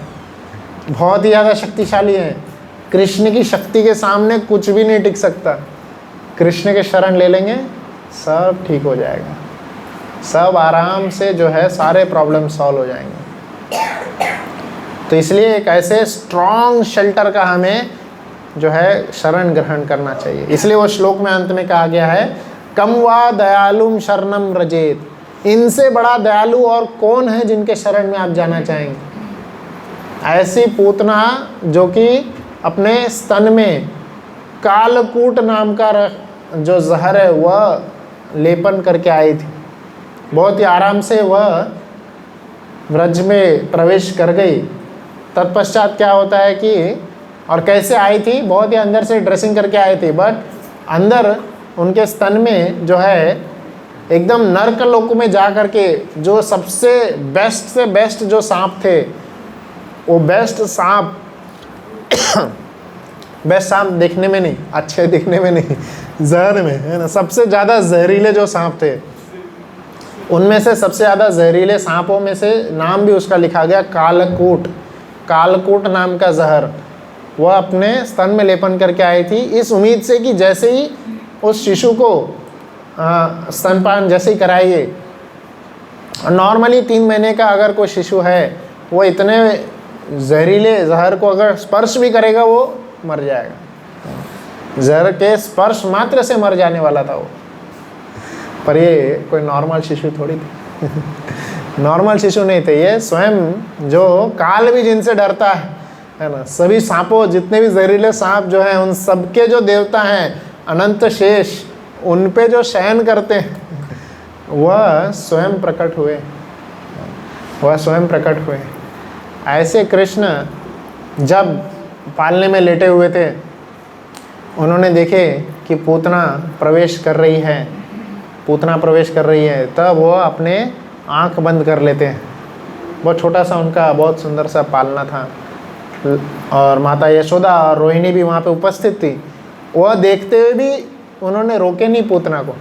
बहुत ही ज़्यादा शक्तिशाली है। कृष्ण की शक्ति के सामने कुछ भी नहीं टिक सकता। कृष्ण के शरण ले लेंगे सब ठीक हो जाएगा, सब आराम से जो है सारे प्रॉब्लम सॉल्व हो जाएंगे। तो इसलिए एक ऐसे स्ट्रॉन्ग शेल्टर का हमें जो है शरण ग्रहण करना चाहिए। इसलिए वो श्लोक में अंत में कहा गया है, कम वा दयालुम शरणम रजेत। इनसे बड़ा दयालु और कौन है जिनके शरण में आप जाना चाहेंगे? ऐसी पूतना जो कि अपने स्तन में कालकूट नाम का जो जहर है वह लेपन करके आई थी, बहुत ही आराम से वह व्रज में प्रवेश कर गई। तत्पश्चात क्या होता है कि, और कैसे आई थी, बहुत ही अंदर से ड्रेसिंग करके आई थी, बट अंदर उनके स्तन में जो है एकदम नर्क लोक में जा करके जो सबसे बेस्ट से बेस्ट जो सांप थे, वो बेस्ट सांप देखने में नहीं, अच्छे दिखने में नहीं, जहर में, है ना। सबसे ज़्यादा जहरीले जो सांप थे, उनमें से सबसे ज़्यादा जहरीले सांपों में से नाम भी उसका लिखा गया कालकूट। कालकूट नाम का जहर वह अपने स्तन में लेपन करके आई थी, इस उम्मीद से कि जैसे ही उस शिशु को स्तनपान जैसे ही कराइए, नॉर्मली 3 महीने का अगर कोई शिशु है वो इतने जहरीले जहर को अगर स्पर्श भी करेगा वो मर जाएगा। जहर के स्पर्श मात्र से मर जाने वाला था वो, पर ये कोई नॉर्मल शिशु थोड़ी थी। नॉर्मल शिशु नहीं थे ये, स्वयं जो काल भी जिनसे डरता है ना, सभी सांपों, जितने भी जहरीले सांप जो हैं उन सबके जो देवता हैं अनंत शेष, उन पे जो शयन करते हैं वह स्वयं प्रकट हुए, वह स्वयं प्रकट हुए। ऐसे कृष्ण जब पालने में लेटे हुए थे, उन्होंने देखे कि पूतना प्रवेश कर रही है, पूतना प्रवेश कर रही है, तब वो अपने आंख बंद कर लेते हैं। बहुत छोटा सा उनका बहुत सुंदर सा पालना था, और माता यशोदा और रोहिणी भी वहाँ पे उपस्थित थी। वह देखते हुए भी उन्होंने रोके नहीं पूतना को,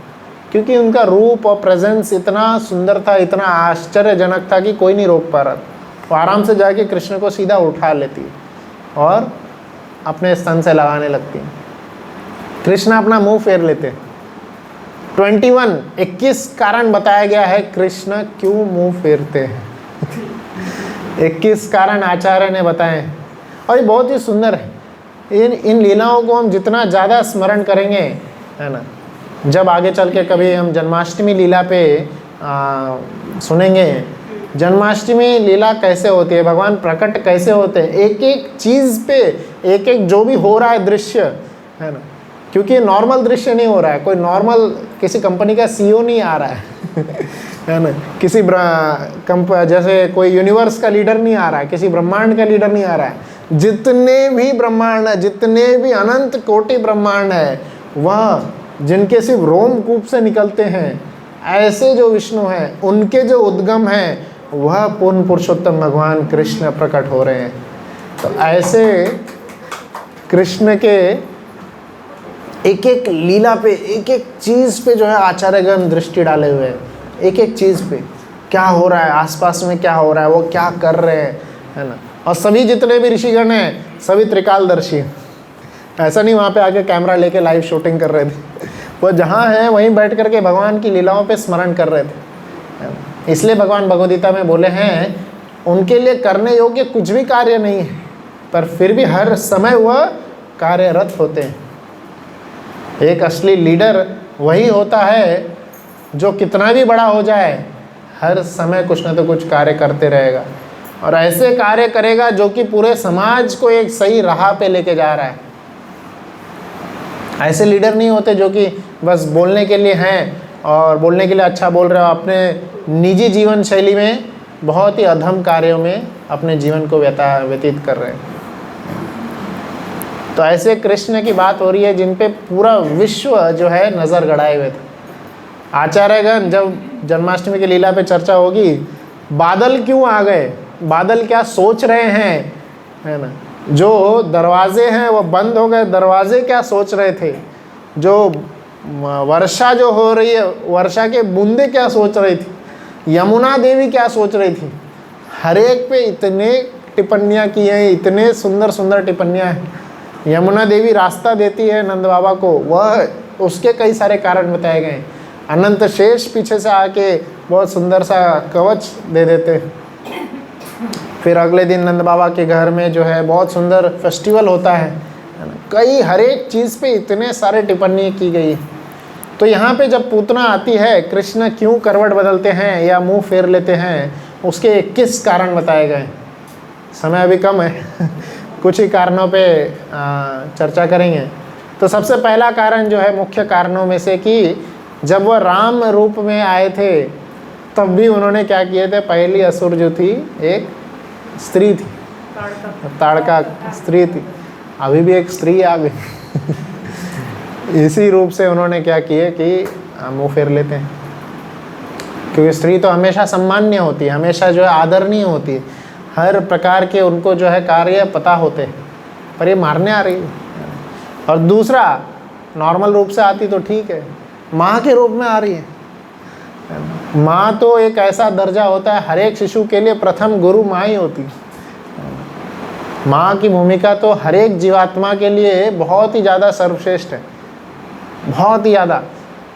क्योंकि उनका रूप और प्रेजेंस इतना सुंदर था, इतना आश्चर्यजनक था कि कोई नहीं रोक पा रहा। वो आराम से जाके कृष्ण को सीधा उठा लेती और अपने स्तन से लगाने लगती। कृष्ण अपना मुंह फेर लेते। 21 कारण बताया गया है कृष्ण क्यों मुंह फेरते हैं। 21 कारण आचार्य ने बताए, और ये बहुत ही सुंदर है। इन लीलाओं को हम जितना ज़्यादा स्मरण करेंगे, है ना, जब आगे चल के कभी हम जन्माष्टमी लीला पे सुनेंगे, जन्माष्टमी लीला कैसे होती है, भगवान प्रकट कैसे होते हैं, एक एक चीज़ पे, एक एक जो भी हो रहा है दृश्य, है ना, क्योंकि नॉर्मल दृश्य नहीं हो रहा है। कोई नॉर्मल किसी कंपनी का CEO नहीं आ रहा है है ना, किसी जैसे कोई यूनिवर्स का लीडर नहीं आ रहा है, किसी ब्रह्मांड का लीडर नहीं आ रहा है। जितने भी ब्रह्मांड है, जितने भी अनंत कोटि ब्रह्मांड है, वह जिनके सिर्फ रोमकूप से निकलते हैं, ऐसे जो विष्णु हैं, उनके जो उद्गम हैं, वह पूर्ण पुरुषोत्तम भगवान कृष्ण प्रकट हो रहे हैं। तो ऐसे कृष्ण के एक एक लीला पे, एक एक चीज़ पे जो है आचार्यगण दृष्टि डाले हुए हैं। एक एक चीज़ पे क्या हो रहा है, आसपास में क्या हो रहा है, वो क्या कर रहे हैं, है ना। और सभी जितने भी ऋषिगण हैं सभी त्रिकालदर्शी। ऐसा नहीं वहाँ पे आके कैमरा लेके लाइव शूटिंग कर रहे थे, वो जहाँ है वहीं बैठ करके भगवान की लीलाओं पे स्मरण कर रहे थे। इसलिए भगवान भगवद्गीता में बोले हैं, उनके लिए करने योग्य कुछ भी कार्य नहीं है, पर फिर भी हर समय वह कार्यरत होते हैं। एक असली लीडर वही होता है जो कितना भी बड़ा हो जाए, हर समय कुछ ना तो कुछ कार्य करते रहेगा, और ऐसे कार्य करेगा जो कि पूरे समाज को एक सही राह पे लेके जा रहा है। ऐसे लीडर नहीं होते जो कि बस बोलने के लिए हैं और बोलने के लिए अच्छा बोल रहे हो, अपने निजी जीवन शैली में बहुत ही अधम कार्यों में अपने जीवन को व्यतीत कर रहे हैं। तो ऐसे कृष्ण की बात हो रही है जिन पे पूरा विश्व जो है नज़र गड़ाए हुए थे। आचार्यगण जब जन्माष्टमी की लीला पे चर्चा होगी, बादल क्यों आ गए, बादल क्या सोच रहे हैं, है ना, जो दरवाजे हैं वो बंद हो गए, दरवाजे क्या सोच रहे थे, जो वर्षा जो हो रही है, वर्षा के बूंदे क्या सोच रही थी, यमुना देवी क्या सोच रही थी, हर एक पे इतने टिप्पणियाँ की हैं, इतने सुंदर सुंदर टिप्पणियाँ हैं। यमुना देवी रास्ता देती है नंद बाबा को, वह उसके कई सारे कारण बताए गए। अनंत शेष पीछे से आके बहुत सुंदर सा कवच दे देते। फिर अगले दिन नंद बाबा के घर में जो है बहुत सुंदर फेस्टिवल होता है ना, कई हर एक चीज़ पे इतने सारे टिप्पणी की गई। तो यहाँ पे जब पूतना आती है, कृष्ण क्यों करवट बदलते हैं या मुंह फेर लेते हैं, उसके 21 कारण बताए गए। समय अभी कम है कुछ ही कारणों पे चर्चा करेंगे। तो सबसे पहला कारण जो है मुख्य कारणों में से कि जब वह राम रूप में आए थे तब भी उन्होंने क्या किए थे, पहली असुर जो थी एक स्त्री थी, ताड़का स्त्री थी, अभी भी एक स्त्री आ गई इसी रूप से उन्होंने क्या किए कि मुँह फेर लेते हैं, क्योंकि स्त्री तो हमेशा सम्मान्य होती है, हमेशा जो है आदरणीय होती है, हर प्रकार के उनको जो है कार्य पता होते हैं, पर ये मारने आ रही है। और दूसरा, नॉर्मल रूप से आती तो ठीक है, माँ के रूप में आ रही है। माँ तो एक ऐसा दर्जा होता है, हर एक शिशु के लिए प्रथम गुरु माँ ही होती है। माँ की भूमिका तो हर एक जीवात्मा के लिए बहुत ही ज़्यादा सर्वश्रेष्ठ है, बहुत ही ज़्यादा।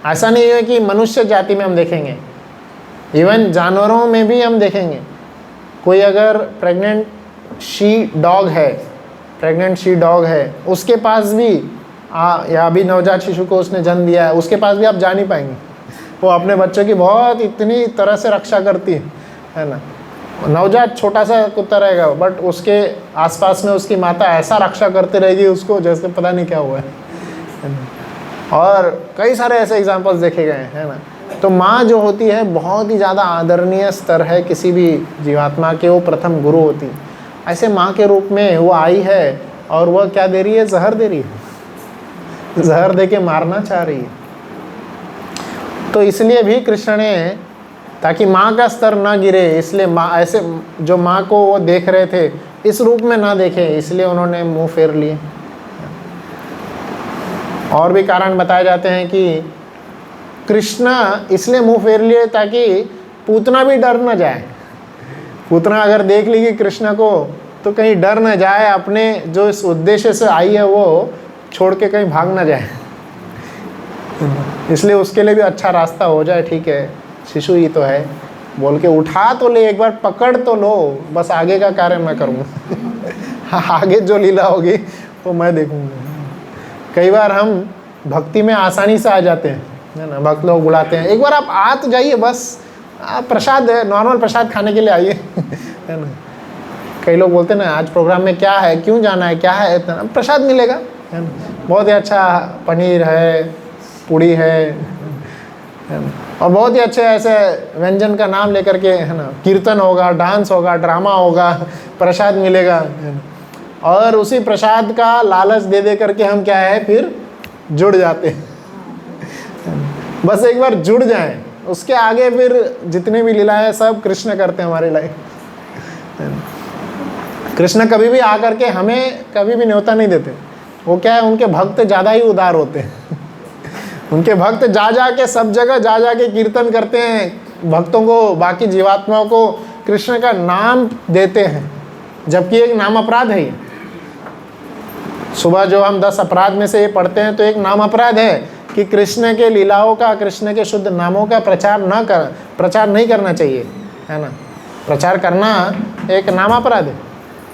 ऐसा नहीं है कि मनुष्य जाति में हम देखेंगे, इवन जानवरों में भी हम देखेंगे। कोई अगर प्रेग्नेंट शी डॉग है, उसके पास भी या अभी नवजात शिशु को उसने जन्म दिया है, उसके पास भी आप जा नहीं पाएंगे। वो अपने बच्चों की बहुत इतनी तरह से रक्षा करती है ना। नवजात छोटा सा कुत्ता रहेगा, बट उसके आसपास में उसकी माता ऐसा रक्षा करती रहेगी उसको जैसे पता नहीं क्या हुआ है ना। और कई सारे ऐसे एग्जांपल्स देखे गए हैं ना। तो माँ जो होती है बहुत ही ज़्यादा आदरणीय स्तर है किसी भी जीवात्मा के, वो प्रथम गुरु होती है। ऐसे माँ के रूप में वो आई है और वह क्या दे रही है? जहर दे रही है, जहर दे के मारना चाह रही है। तो इसलिए भी कृष्ण ने, ताकि माँ का स्तर ना गिरे, इसलिए माँ ऐसे जो माँ को वो देख रहे थे इस रूप में ना देखे, इसलिए उन्होंने मुंह फेर लिए। और भी कारण बताए जाते हैं कि कृष्ण इसलिए मुंह फेर लिए ताकि पूतना भी डर न जाए। पूतना अगर देख लेगी कृष्ण को तो कहीं डर न जाए, अपने जो इस उद्देश्य से आई है वो छोड़ के कहीं भाग ना जाए, इसलिए उसके लिए भी अच्छा रास्ता हो जाए। ठीक है, शिशु ही तो है बोल के उठा तो ले, एक बार पकड़ तो लो, बस आगे का कार्य मैं करूँगा आगे जो लीला होगी वो मैं देखूँगा। कई बार हम भक्ति में आसानी से आ जाते हैं, है ना। भक्त लोग बुलाते हैं, एक बार आप आ तो जाइए, बस आप प्रसाद है, नॉर्मल प्रसाद खाने के लिए आइए है ना। कई लोग बोलते हैं ना, आज प्रोग्राम में क्या है, क्यों जाना है, क्या है, इतना प्रसाद मिलेगा, है ना। बहुत ही अच्छा पनीर है, पूड़ी है ना? और बहुत ही अच्छे ऐसे व्यंजन का नाम लेकर के, है ना, कीर्तन होगा, डांस होगा, ड्रामा होगा, प्रसाद मिलेगा, है ना। और उसी प्रसाद का लालच दे दे करके हम क्या है फिर जुड़ जाते हैं। बस एक बार जुड़ जाएं, उसके आगे फिर जितने भी लीला है सब कृष्ण करते हैं हमारे लाइफ। कृष्ण कभी भी आकर के हमें कभी भी न्योता नहीं देते। वो क्या है, उनके भक्त ज़्यादा ही उदार होते हैं उनके भक्त जा जा के सब जगह जा जा के कीर्तन करते हैं, भक्तों को, बाकी जीवात्माओं को कृष्ण का नाम देते हैं, जबकि एक नाम अपराध है। सुबह जो हम 10 अपराध में से ये पढ़ते हैं तो एक नाम अपराध है कि कृष्ण के लीलाओं का, कृष्ण के शुद्ध नामों का प्रचार नहीं करना चाहिए, है ना। प्रचार करना एक नाम अपराध है।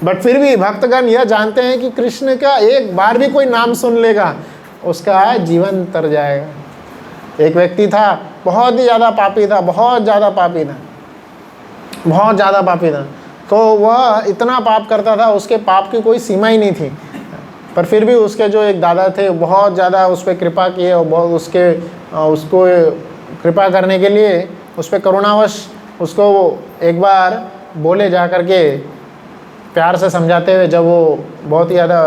बट फिर भी भक्तगण यह जानते हैं कि कृष्ण का एक बार भी कोई नाम सुन लेगा उसका जीवन तर जाएगा। एक व्यक्ति था, बहुत ही ज़्यादा पापी था, बहुत ज़्यादा पापी था। तो वह इतना पाप करता था, उसके पाप की कोई सीमा ही नहीं थी। पर फिर भी उसके जो एक दादा थे बहुत ज़्यादा उस पर कृपा किए, और बहुत उसको कृपा करने के लिए उस पर करुणावश उसको एक बार बोले जा कर के, प्यार से समझाते हुए, जब वो बहुत ही ज़्यादा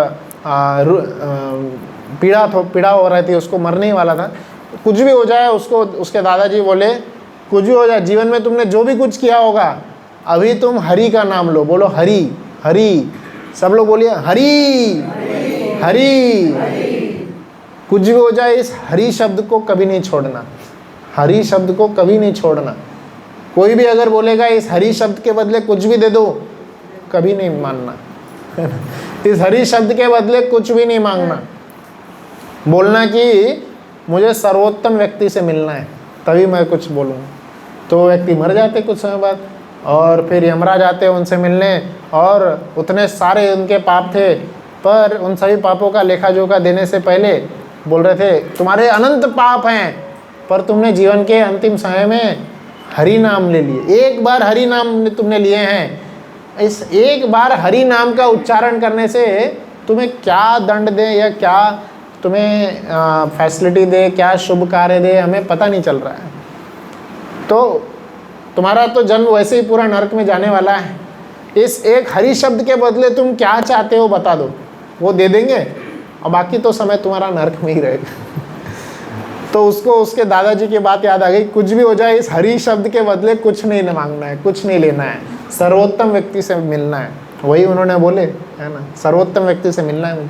पीड़ा हो रही थी, उसको मरने ही वाला था, कुछ भी हो जाए उसको, उसके दादाजी बोले कुछ भी हो जाए, जीवन में तुमने जो भी कुछ किया होगा अभी तुम हरि का नाम लो। बोलो हरि हरि, सब लोग बोलिए हरि हरि। कुछ भी हो जाए इस हरि शब्द को कभी नहीं छोड़ना, हरि शब्द को कभी नहीं छोड़ना। कोई भी अगर बोलेगा इस हरि शब्द के बदले कुछ भी दे दो, कभी नहीं मानना इस हरि शब्द के बदले कुछ भी नहीं मांगना। बोलना कि मुझे सर्वोत्तम व्यक्ति से मिलना है तभी मैं कुछ बोलूँगा। तो व्यक्ति मर जाते कुछ समय बाद, और फिर यमराज आते उनसे मिलने, और उतने सारे उनके पाप थे, पर उन सभी पापों का लेखा जोखा देने से पहले बोल रहे थे तुम्हारे अनंत पाप हैं, पर तुमने जीवन के अंतिम समय में हरि नाम ले लिए। एक बार हरि नाम तुमने लिए हैं, इस एक बार हरि नाम का उच्चारण करने से तुम्हें क्या दंड दे या क्या तुम्हें फैसिलिटी दे, क्या शुभ कार्य दे, हमें पता नहीं चल रहा है। तो तुम्हारा तो जन्म वैसे ही पूरा नरक में जाने वाला है। इस एक हरि शब्द के बदले तुम क्या चाहते हो बता दो, वो दे देंगे, और बाकी तो समय तुम्हारा नरक में ही रहेगा तो उसको उसके दादाजी की बात याद आ गई, कुछ भी हो जाए इस हरि शब्द के बदले कुछ नहीं मांगना है, कुछ नहीं लेना है, सर्वोत्तम व्यक्ति से मिलना है। वही उन्होंने बोले, है ना, सर्वोत्तम व्यक्ति से मिलना है।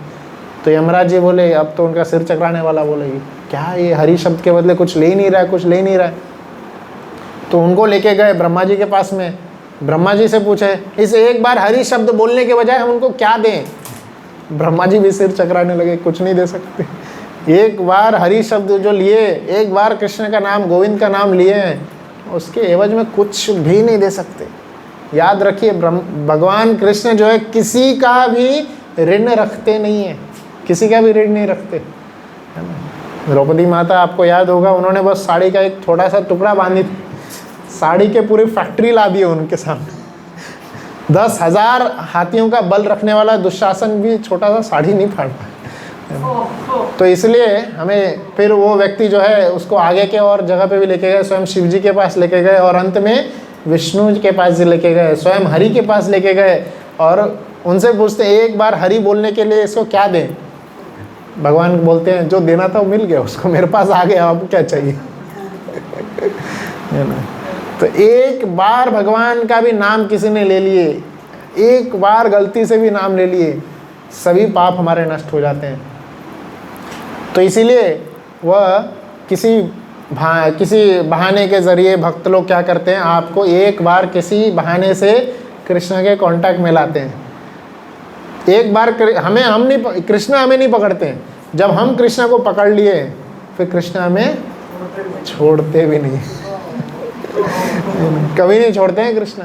तो यमराज जी बोले, अब तो उनका सिर चकराने वाला, बोले क्या ये हरि शब्द के बदले कुछ ले ही नहीं रहा है, कुछ ले ही नहीं रहा है। तो उनको लेके गए ब्रह्मा जी के पास में, ब्रह्मा जी से पूछे, इस एक बार हरि शब्द बोलने के बजाय हम उनको क्या दें? ब्रह्मा जी भी सिर चकराने लगे, कुछ नहीं दे सकते। एक बार हरि शब्द जो लिए, एक बार कृष्ण का नाम, गोविंद का नाम लिए हैं, उसके एवज में कुछ भी नहीं दे सकते। याद रखिए, भगवान कृष्ण जो है किसी का भी ऋण रखते नहीं है, किसी का भी ऋण नहीं रखते, है ना। द्रौपदी माता, आपको याद होगा, उन्होंने बस साड़ी का एक थोड़ा सा टुकड़ा बांधी थी, साड़ी के पूरी फैक्ट्री ला दी उनके सामने। 10,000 हाथियों का बल रखने वाला दुशासन भी छोटा सा साड़ी नहीं फाड़ पाया। तो इसलिए हमें फिर वो व्यक्ति जो है उसको आगे के और जगह पे भी लेके गए, स्वयं शिव जी के पास लेके गए, और अंत में विष्णु जी के पास लेके गए, स्वयं हरि के पास लेके गए, और उनसे पूछते हैं एक बार हरि बोलने के लिए इसको क्या दें? भगवान बोलते हैं जो देना था वो मिल गया उसको, मेरे पास आ गया, अब क्या चाहिए? है ना। तो एक बार भगवान का भी नाम किसी ने ले लिए, एक बार गलती से भी नाम ले लिए, सभी पाप हमारे नष्ट हो जाते हैं। तो इसीलिए वह किसी बहाने के ज़रिए भक्त लोग क्या करते हैं, आपको एक बार किसी बहाने से कृष्ण के कांटेक्ट में लाते हैं। एक बार कृष्ण हमें नहीं पकड़ते हैं, जब हम कृष्ण को पकड़ लिए फिर कृष्ण हमें छोड़ते भी नहीं। कभी नहीं छोड़ते हैं कृष्ण।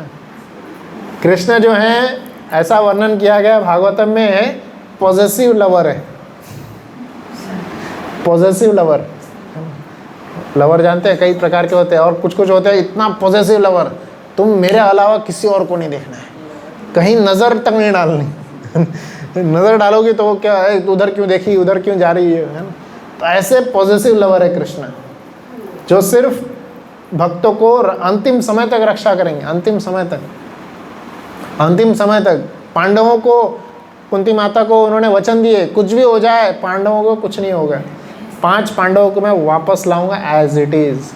कृष्ण जो है, ऐसा वर्णन किया गया भागवतम में, पॉजेसिव लवर है। पॉजेसिव लवर, लवर जानते हैं कई प्रकार के होते हैं, और कुछ कुछ होते हैं इतना पॉजेसिव लवर, तुम मेरे अलावा किसी और को नहीं देखना है, कहीं नज़र तक नहीं डालनी। नज़र डालोगी तो वो क्या है, उधर क्यों देखी, उधर क्यों जा रही है ना। तो ऐसे पॉजेसिव लवर है कृष्ण, जो सिर्फ भक्तों को अंतिम समय तक रक्षा करेंगे, अंतिम समय तक। पांडवों को, कुंती माता को उन्होंने वचन दिए, कुछ भी हो जाए पांडवों को कुछ नहीं होगा, 5 पांडवों को मैं वापस लाऊंगा एज इट इज़।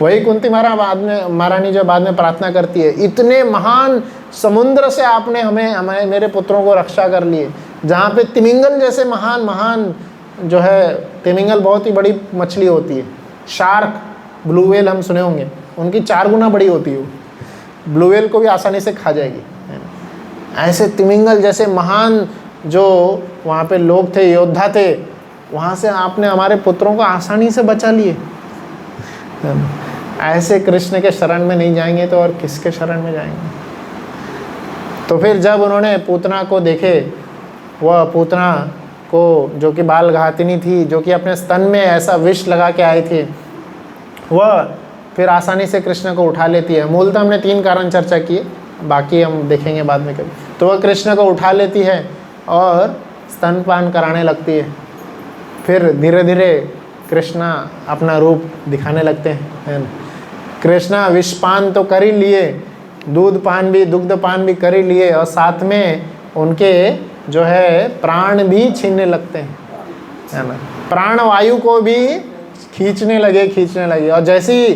वही कुंती महारानी जो बाद में प्रार्थना करती है, इतने महान समुद्र से आपने हमें मेरे पुत्रों को रक्षा कर लिए, जहाँ पे तिमिंगल जैसे महान जो है, तिमिंगल बहुत ही बड़ी मछली होती है, शार्क, ब्लू व्हेल हम सुने होंगे, उनकी 4 गुना बड़ी होती है वो, ब्लू व्हेल को भी आसानी से खा जाएगी। ऐसे तिमिंगल जैसे महान जो वहाँ पे लोग थे, योद्धा थे, वहाँ से आपने हमारे पुत्रों को आसानी से बचा लिए। ऐसे कृष्ण के शरण में नहीं जाएंगे तो और किसके शरण में जाएंगे? तो फिर जब उन्होंने पूतना को देखे, वह पूतना को जो कि बाल घातिनी थी, जो कि अपने स्तन में ऐसा विष लगा के आई थी, वह फिर आसानी से कृष्ण को उठा लेती है। मूलतः हमने 3 कारण चर्चा किए, बाकी हम देखेंगे बाद में कभी। तो वह कृष्ण को उठा लेती है और स्तनपान कराने लगती है। फिर धीरे धीरे कृष्णा अपना रूप दिखाने लगते हैं। कृष्णा विषपान तो कर ही लिए, दुग्ध पान भी कर ही लिए, और साथ में उनके जो है प्राण भी छीनने लगते हैं, है ना। प्राण वायु को भी खींचने लगे। और जैसी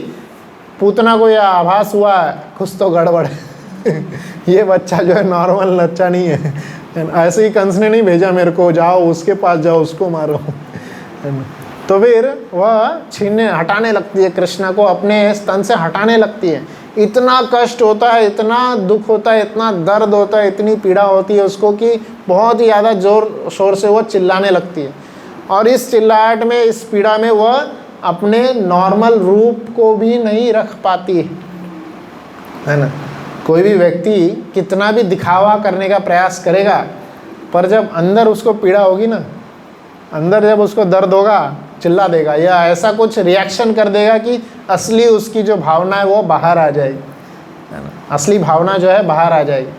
पूतना को यह आभास हुआ कुछ तो गड़बड़ है, ये बच्चा जो है नॉर्मल बच्चा नहीं है, ऐसे ही कंस ने नहीं भेजा मेरे को, जाओ उसके पास जाओ, उसको मारो। तो फिर वह हटाने लगती है, कृष्णा को अपने स्तन से हटाने लगती है। इतना कष्ट होता है, इतना दुख होता है, इतना दर्द होता है, इतनी पीड़ा होती है उसको कि बहुत ही ज़्यादा जोर शोर से वह चिल्लाने लगती है। और इस चिल्लाहट में, इस पीड़ा में वह अपने नॉर्मल रूप को भी नहीं रख पाती है ना। कोई भी व्यक्ति कितना भी दिखावा करने का प्रयास करेगा, पर जब अंदर उसको पीड़ा होगी ना, अंदर जब उसको दर्द होगा, चिल्ला देगा या ऐसा कुछ रिएक्शन कर देगा कि असली उसकी जो भावना है वो बाहर आ जाएगी, है ना। असली भावना जो है बाहर आ जाएगी।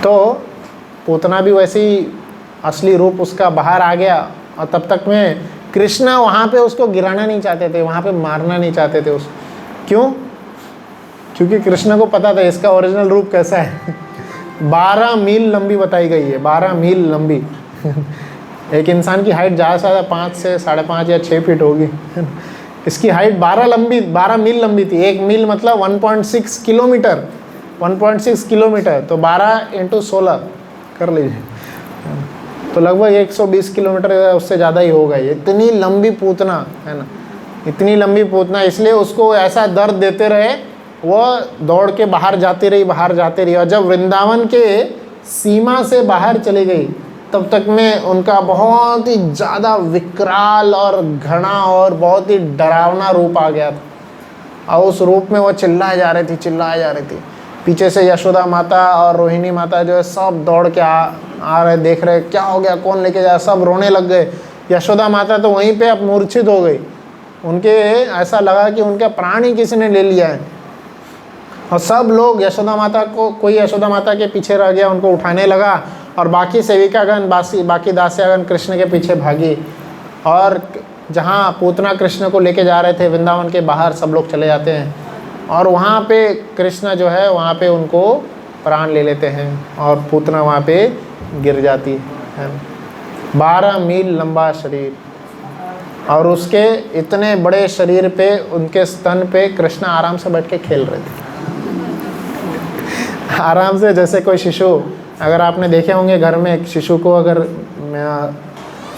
तो पूतना भी वैसे ही असली रूप उसका बाहर आ गया, और तब तक में कृष्ण वहाँ पे उसको गिराना नहीं चाहते थे, वहाँ पे मारना नहीं चाहते थे उसको। क्यों? क्योंकि कृष्ण को पता था इसका ओरिजिनल रूप कैसा है। 12 मील लंबी बताई गई है, 12 मील लंबी। एक इंसान की हाइट ज़्यादा से ज़्यादा 5 से 5.5 या 6 फीट होगी। इसकी हाइट 12 मील लंबी थी। 1 मील मतलब 1.6 किलोमीटर, 1.6 किलोमीटर, तो 12 × 16 कर लीजिए, तो लगभग 120 किलोमीटर, उससे ज़्यादा ही होगा। ये इतनी लंबी पूतना है ना, इतनी लंबी पूतना, इसलिए उसको ऐसा दर्द देते रहे वो दौड़ के बाहर जाती रही, बाहर जाती रही, और जब वृंदावन के सीमा से बाहर चली गई तब तक में उनका बहुत ही ज़्यादा विकराल और घना और बहुत ही डरावना रूप आ गया था। और उस रूप में वो चिल्लाए जा रही थी। पीछे से यशोदा माता और रोहिणी माता जो है सब दौड़ के आ रहे, देख रहे क्या हो गया, कौन लेके जाए, सब रोने लग गए। यशोदा माता तो वहीं पे अब मूर्छित हो गई, उनके ऐसा लगा कि उनका प्राण ही किसी ने ले लिया है। और सब लोग यशोदा माता को, कोई यशोदा माता के पीछे रह गया, उनको उठाने लगा, और बाकी सेविकागण, बाकी दासियागण कृष्ण के पीछे भागी। और जहाँ पूतना कृष्ण को लेके जा रहे थे वृंदावन के बाहर, सब लोग चले जाते हैं, और वहाँ पे कृष्ण जो है वहाँ पे उनको प्राण ले लेते हैं, और पूतना वहाँ पे गिर जाती है। 12 मील लंबा शरीर, और उसके इतने बड़े शरीर पे, उनके स्तन पे कृष्ण आराम से बैठ के खेल रहे थे, आराम से, जैसे कोई शिशु, अगर आपने देखे होंगे घर में एक शिशु को अगर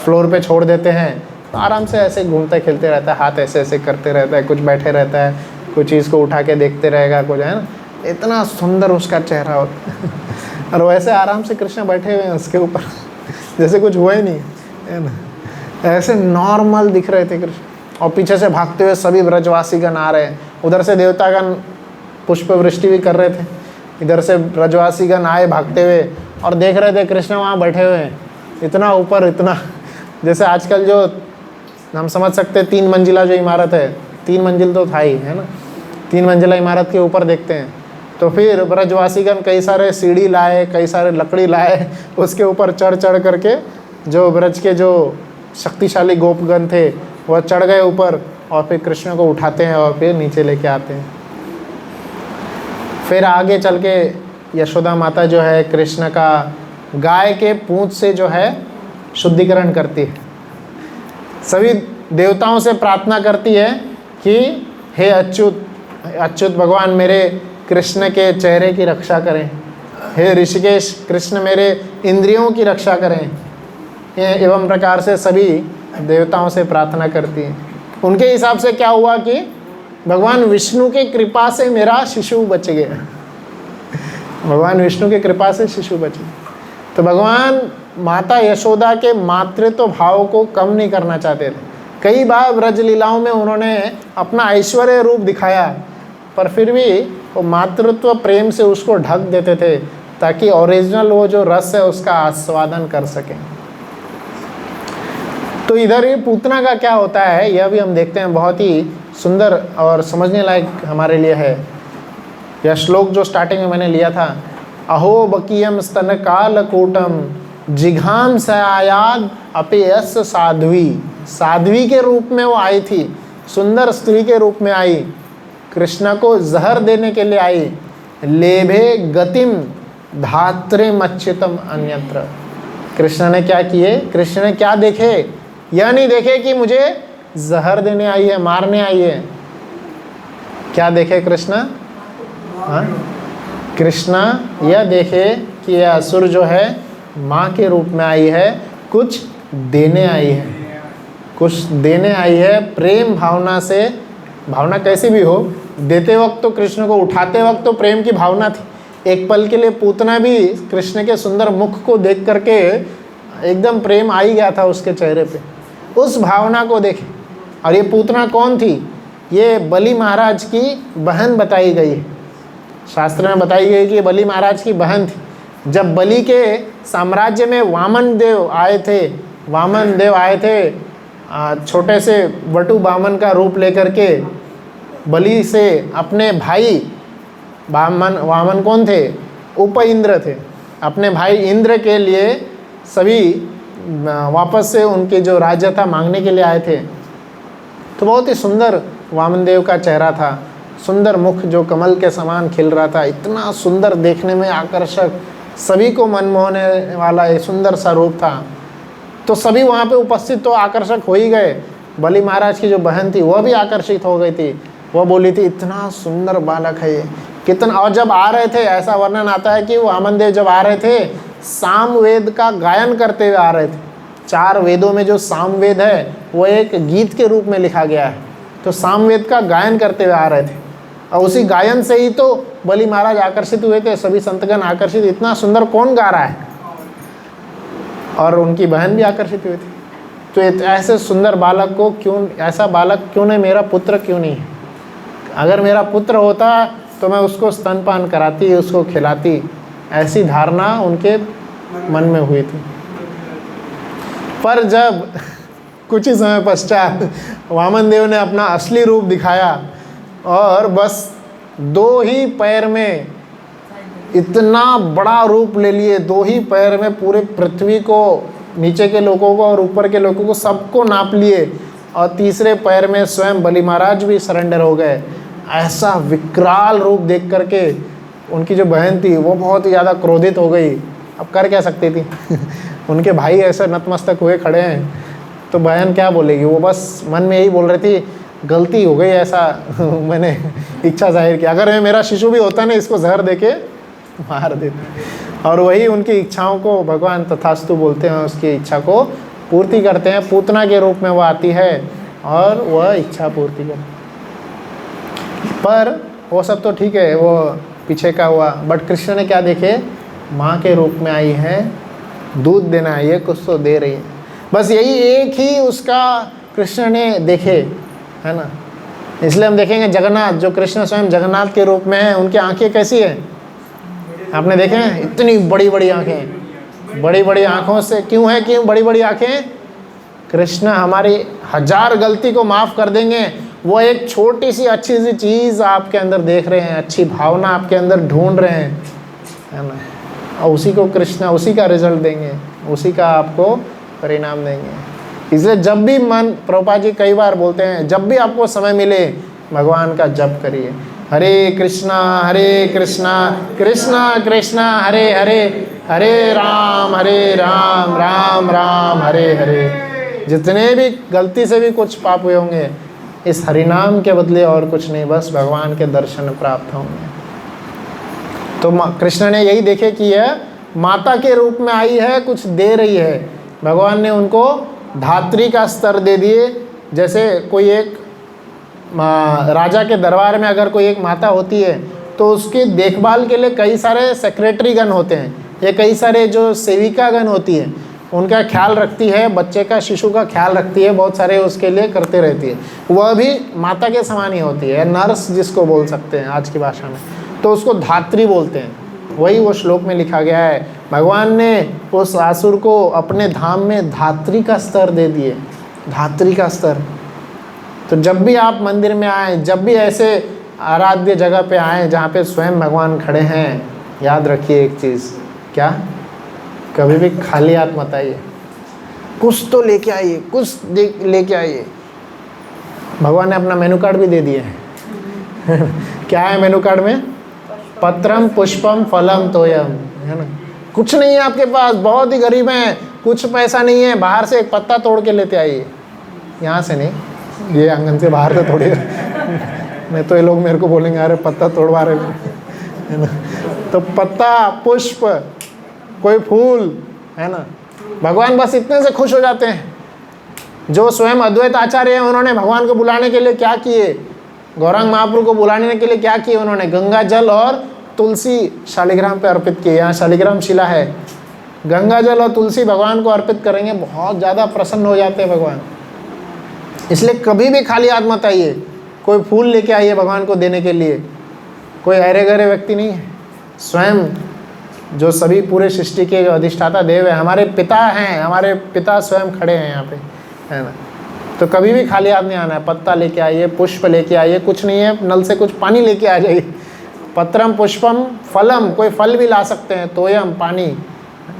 फ्लोर पे छोड़ देते हैं तो आराम से ऐसे घूमते खेलते रहता है, हाथ ऐसे ऐसे करते रहता है, कुछ बैठे रहता है, कुछ चीज़ को उठा के देखते रहेगा, कुछ है ना, इतना सुंदर उसका चेहरा होता है। और वैसे आराम से कृष्ण बैठे हुए हैं उसके ऊपर, जैसे कुछ हुआ ही नहीं है ना, ऐसे नॉर्मल दिख रहे थे कृष्ण। और पीछे से भागते हुए सभी ब्रजवासीगण आ रहे हैं, उधर से देवतागण पुष्प वृष्टि भी कर रहे थे, इधर से ब्रजवासीगण आए भागते हुए और देख रहे थे कृष्ण वहाँ बैठे हुए हैं, इतना ऊपर, इतना, जैसे आजकल जो हम समझ सकते हैं 3 मंजिला जो इमारत है, 3 मंजिल तो था ही, है ना, 3 मंजिला इमारत के ऊपर देखते हैं, तो फिर ब्रजवासीगण कई सारे सीढ़ी लाए, कई सारे लकड़ी लाए, उसके ऊपर चढ़ करके जो ब्रज के जो शक्तिशाली गोपगण थे वह चढ़ गए ऊपर, और फिर कृष्ण को उठाते हैं और फिर नीचे लेके आते हैं। फिर आगे चल के यशोदा माता जो है कृष्ण का गाय के पूंछ से जो है शुद्धिकरण करती है, सभी देवताओं से प्रार्थना करती है कि हे अच्युत भगवान मेरे कृष्ण के चेहरे की रक्षा करें, हे ऋषिकेश कृष्ण मेरे इंद्रियों की रक्षा करें, एवं प्रकार से सभी देवताओं से प्रार्थना करती है। उनके हिसाब से क्या हुआ कि भगवान विष्णु की कृपा से मेरा शिशु बच गया, भगवान विष्णु की कृपा से शिशु बच गया। तो भगवान माता यशोदा के मातृत्व भाव को कम नहीं करना चाहते थे। कई बार ब्रज लीलाओं में उन्होंने अपना ऐश्वर्य रूप दिखाया, पर फिर भी वो मातृत्व प्रेम से उसको ढक देते थे ताकि ओरिजिनल वो जो रस है उसका आस्वादन कर सकें। तो इधर ये पूतना का क्या होता है यह भी हम देखते हैं, बहुत ही सुंदर और समझने लायक हमारे लिए है। यह श्लोक जो स्टार्टिंग में मैंने लिया था, अहो बकीयम स्तन कालकूटम जिघाम सयाद अपेयस साध्वी, साध्वी के रूप में वो आई थी, सुंदर स्त्री के रूप में आई, कृष्ण को जहर देने के लिए आई, लेभे गतिम धात्रे मच्चितम अन्यत्र। कृष्ण ने क्या किए, कृष्ण ने क्या देखे, यह नहीं देखे कि मुझे जहर देने आई है, मारने आई है। क्या देखे कृष्ण, हाँ, कृष्ण यह देखे कि यह असुर जो है माँ के रूप में आई है, कुछ देने आई है, कुछ देने आई है प्रेम भावना से। भावना कैसी भी हो, देते वक्त तो कृष्ण को, उठाते वक्त तो प्रेम की भावना थी। एक पल के लिए पूतना भी कृष्ण के सुंदर मुख को देख करके एकदम प्रेम आ ही गया था उसके चेहरे पे, उस भावना को देखे। और ये पूतना कौन थी, ये बलि महाराज की बहन बताई गई है, शास्त्र में बताई गई कि ये बलि महाराज की बहन थी। जब बलि के साम्राज्य में वामन देव आए थे, छोटे से वटु बामन का रूप लेकर के बलि से अपने भाई वामन कौन थे, उप इंद्र थे, अपने भाई इंद्र के लिए सभी वापस से उनके जो राज्य था मांगने के लिए आए थे। तो बहुत ही सुंदर वामन देव का चेहरा था, सुंदर मुख जो कमल के समान खिल रहा था, इतना सुंदर देखने में आकर्षक, सभी को मन मोहने वाला एक सुंदर सा रूप था। तो सभी वहाँ पे उपस्थित तो आकर्षक हो ही गए। बलि महाराज की जो बहन थी वह भी आकर्षित हो गई थी, वह बोली थी इतना सुंदर बालक है ये, कितना। और जब आ रहे थे, ऐसा वर्णन आता है कि वामन देव जब आ रहे थे सामवेद का गायन करते हुए आ रहे थे। 4 वेदों में जो सामवेद है वो एक गीत के रूप में लिखा गया है, तो सामवेद का गायन करते हुए आ रहे थे। और उसी गायन से ही तो बलि महाराज आकर्षित हुए थे, सभी संतगण आकर्षित, इतना सुंदर कौन गा रहा है, और उनकी बहन भी आकर्षित हुई थी। तो ऐसे सुंदर बालक को क्यों, ऐसा बालक क्यों नहीं, मेरा पुत्र क्यों नहीं है? अगर मेरा पुत्र होता तो मैं उसको स्तनपान कराती, उसको खिलाती, ऐसी धारणा उनके मन में हुई थी। पर जब कुछ ही समय पश्चात वामन देव ने अपना असली रूप दिखाया और बस 2 ही पैर में इतना बड़ा रूप ले लिए, 2 ही पैर में पूरे पृथ्वी को, नीचे के लोगों को और ऊपर के लोगों को सबको नाप लिए, और तीसरे पैर में स्वयं बलि महाराज भी सरेंडर हो गए। ऐसा विकराल रूप देख करके उनकी जो बहन थी वो बहुत ही ज़्यादा क्रोधित हो गई। अब कर क्या सकती थी उनके भाई ऐसे नतमस्तक हुए खड़े हैं, तो बहन क्या बोलेगी? वो बस मन में यही बोल रही थी, गलती हो गई, ऐसा मैंने इच्छा जाहिर की, अगर मैं मेरा शिशु भी होता ना, इसको जहर देके मार देते। और वही उनकी इच्छाओं को भगवान तथास्तु बोलते हैं, उसकी इच्छा को पूर्ति करते हैं। पूतना के रूप में वो आती है और वह इच्छा पूर्ति करती। पर वो सब तो ठीक है, वो पीछे का हुआ, बट कृष्ण ने क्या देखे? माँ के रूप में आई है, दूध देना है, ये कुछ तो दे रही है। बस यही एक ही उसका कृष्ण ने देखे, है ना। इसलिए हम देखेंगे जगन्नाथ, जो कृष्ण स्वयं जगन्नाथ के रूप में है, उनकी आंखें कैसी है? आपने देखे हैं? इतनी बड़ी बड़ी आंखें, बड़ी बड़ी आंखों से क्यों है, क्यों बड़ी बड़ी आंखें? कृष्ण हमारी 1000 गलती को माफ़ कर देंगे। वो एक छोटी सी अच्छी सी चीज़ आपके अंदर देख रहे हैं, अच्छी भावना आपके अंदर ढूंढ रहे हैं, है ना, और उसी को कृष्ण उसी का रिजल्ट देंगे, उसी का आपको परिणाम देंगे। इसलिए जब भी मन, प्रभुपाद जी कई बार बोलते हैं, जब भी आपको समय मिले भगवान का जप करिए। हरे कृष्णा कृष्णा कृष्णा हरे हरे, हरे राम राम राम हरे हरे। जितने भी गलती से भी कुछ पाप हुए होंगे, इस हरिनाम के बदले और कुछ नहीं, बस भगवान के दर्शन प्राप्त होंगे। तो कृष्ण ने यही देखे कि यह माता के रूप में आई है, कुछ दे रही है। भगवान ने उनको धात्री का स्तर दे दिए। जैसे कोई एक राजा के दरबार में अगर कोई एक माता होती है, तो उसकी देखभाल के लिए कई सारे सेक्रेटरी गण होते हैं, या कई सारे जो सेविका गण होती है, उनका ख्याल रखती है, बच्चे का, शिशु का ख्याल रखती है, बहुत सारे उसके लिए करते रहती है। वह भी माता के समान ही होती है, नर्स जिसको बोल सकते हैं आज की भाषा में, तो उसको धात्री बोलते हैं। वही वो श्लोक में लिखा गया है। भगवान ने उस आसुर को अपने धाम में धात्री का स्तर दे दिए, धात्री का स्तर। तो जब भी आप मंदिर में आए, जब भी ऐसे आराध्य जगह पे आए जहाँ पे स्वयं भगवान खड़े हैं, याद रखिए एक चीज़, क्या? कभी भी खाली हाथ मत आइए, कुछ तो लेके आइए, कुछ लेके आइए। भगवान ने अपना मेनू कार्ड भी दे दिए हैं क्या है मेनू कार्ड में? पत्रम पुष्पम फलम तोयम, है ना। कुछ नहीं है आपके पास, बहुत ही गरीब हैं, कुछ पैसा नहीं है, बाहर से एक पत्ता तोड़ के लेते आइए। यहाँ से नहीं, ये आंगन से बाहर से तोड़िए नहीं तो ये लोग मेरे को बोलेंगे अरे पत्ता तोड़वा रहे, है ना। तो पत्ता, पुष्प, कोई फूल, है ना। भगवान बस इतने से खुश हो जाते हैं। जो स्वयं अद्वैत आचार्य हैं, उन्होंने भगवान को बुलाने के लिए क्या किए? गौरांग महाप्रभु को बुलाने के लिए क्या किए उन्होंने? गंगा जल और तुलसी शालिग्राम पे अर्पित किए। यहाँ शालिग्राम शिला है, गंगा जल और तुलसी भगवान को अर्पित करेंगे, बहुत ज़्यादा प्रसन्न हो जाते हैं भगवान। इसलिए कभी भी खाली हाथ मत आइए, कोई फूल लेके आइए भगवान को देने के लिए। कोई अरे गरे व्यक्ति नहीं है, स्वयं जो सभी पूरे सृष्टि के जो अधिष्ठाता देव है, हमारे पिता हैं, हमारे पिता स्वयं खड़े हैं यहाँ पे, है ना। तो कभी भी खाली हाथ नहीं आना है। पत्ता लेके आइए, पुष्प लेके आइए, कुछ नहीं है, नल से कुछ पानी लेके आ जाइए। पत्रम पुष्पम फलम, कोई फल भी ला सकते हैं, तोयम पानी,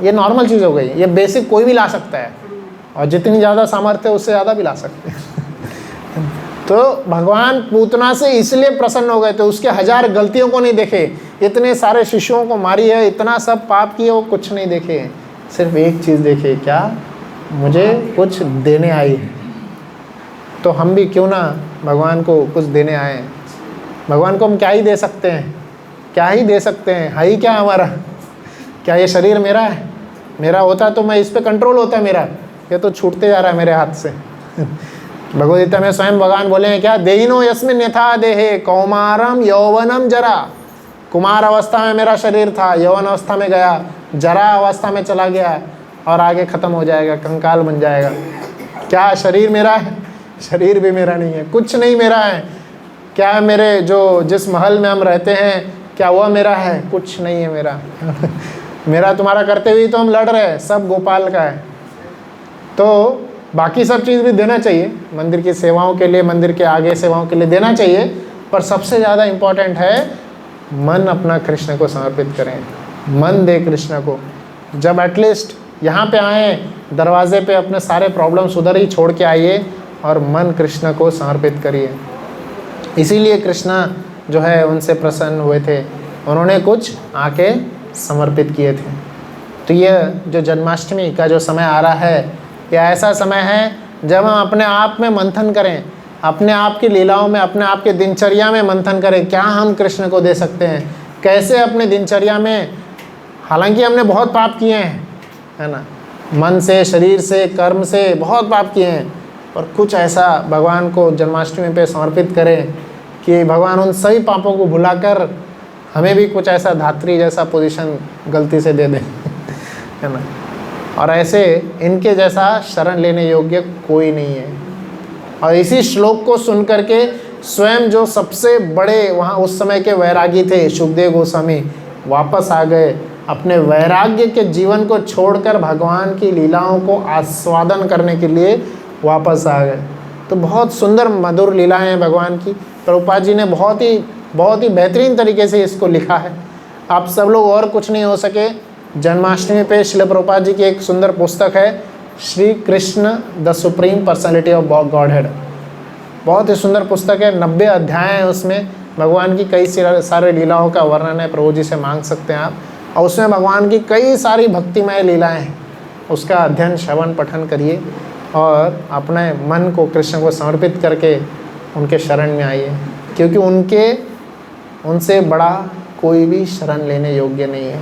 ये नॉर्मल चीज़ हो गई, ये बेसिक कोई भी ला सकता है, और जितनी ज़्यादा सामर्थ्य है उससे ज़्यादा भी ला सकते हैं तो भगवान पूतना से इसलिए प्रसन्न हो गए थे, उसके 1000 गलतियों को नहीं देखे, इतने सारे शिष्यों को मारी है, इतना सब पाप किए, वो कुछ नहीं देखे, सिर्फ एक चीज़ देखे, क्या? मुझे कुछ देने आई है। तो हम भी क्यों ना भगवान को कुछ देने आए। भगवान को हम क्या ही दे सकते हैं, क्या ही दे सकते हैं, है ही क्या हमारा? क्या ये शरीर मेरा है? मेरा होता तो मैं इस पे कंट्रोल होता मेरा, ये तो छूटते जा रहा है मेरे हाथ से भगवद गीता में स्वयं भगवान बोले हैं क्या, देहिनो यस्मिन् यथा देहे कौमारम यौवनम जरा। कुमार अवस्था में मेरा शरीर था, यौवन अवस्था में गया, जरा अवस्था में चला गया और आगे ख़त्म हो जाएगा, कंकाल बन जाएगा। क्या शरीर मेरा है? शरीर भी मेरा नहीं है, कुछ नहीं मेरा है। क्या मेरे जो जिस महल में हम रहते हैं क्या वह मेरा है? कुछ नहीं है मेरा। मेरा तुम्हारा करते हुए तो हम लड़ रहे हैं, सब गोपाल का है। तो बाकी सब चीज़ भी देना चाहिए, मंदिर की सेवाओं के लिए, मंदिर के आगे सेवाओं के लिए देना चाहिए, पर सबसे ज़्यादा इम्पोर्टेंट है मन अपना कृष्ण को समर्पित करें, मन दे कृष्ण को। जब एटलीस्ट यहाँ पे आए, दरवाजे पे अपने सारे प्रॉब्लम्स उधर ही छोड़ के आइए और मन कृष्ण को समर्पित करिए। इसीलिए कृष्ण जो है उनसे प्रसन्न हुए थे, उन्होंने कुछ आके समर्पित किए थे। तो यह जो जन्माष्टमी का जो समय आ रहा है, यह ऐसा समय है जब हम अपने आप में मंथन करें, अपने आप की लीलाओं में, अपने आप के दिनचर्या में मंथन करें, क्या हम कृष्ण को दे सकते हैं, कैसे अपने दिनचर्या में। हालांकि हमने बहुत पाप किए हैं, है ना, मन से, शरीर से, कर्म से बहुत पाप किए हैं, पर कुछ ऐसा भगवान को जन्माष्टमी पे समर्पित करें कि भगवान उन सभी पापों को भुलाकर हमें भी कुछ ऐसा धात्री जैसा पोजीशन गलती से दे दें, है ना। और ऐसे इनके जैसा शरण लेने योग्य कोई नहीं है। और इसी श्लोक को सुन करके स्वयं जो सबसे बड़े वहाँ उस समय के वैरागी थे, शुकदेव गोस्वामी, वापस आ गए, अपने वैराग्य के जीवन को छोड़कर भगवान की लीलाओं को आस्वादन करने के लिए वापस आ गए। तो बहुत सुंदर मधुर लीलाएं हैं भगवान की। प्रभुपाद जी ने बहुत ही बेहतरीन तरीके से इसको लिखा है। आप सब लोग और कुछ नहीं हो सके, जन्माष्टमी पे श्रील प्रभुपाद जी की एक सुंदर पुस्तक है, Shri Krishna the supreme personality of God head. बहुत ही सुंदर पुस्तक है, 90 अध्याय हैं उसमें, भगवान की कई सारे लीलाओं का वर्णन है, प्रभु जी से मांग सकते हैं आप। और उसमें भगवान की कई सारी भक्तिमय लीलाएं हैं, उसका अध्ययन, श्रवण, पठन करिए और अपने मन को कृष्ण को समर्पित करके उनके शरण में आइए, क्योंकि उनसे बड़ा कोई भी शरण लेने योग्य नहीं है।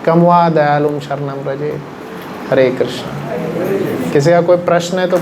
कम वा दयालुम शरणम रजे। हरे कृष्ण। किसी का कोई प्रश्न है तो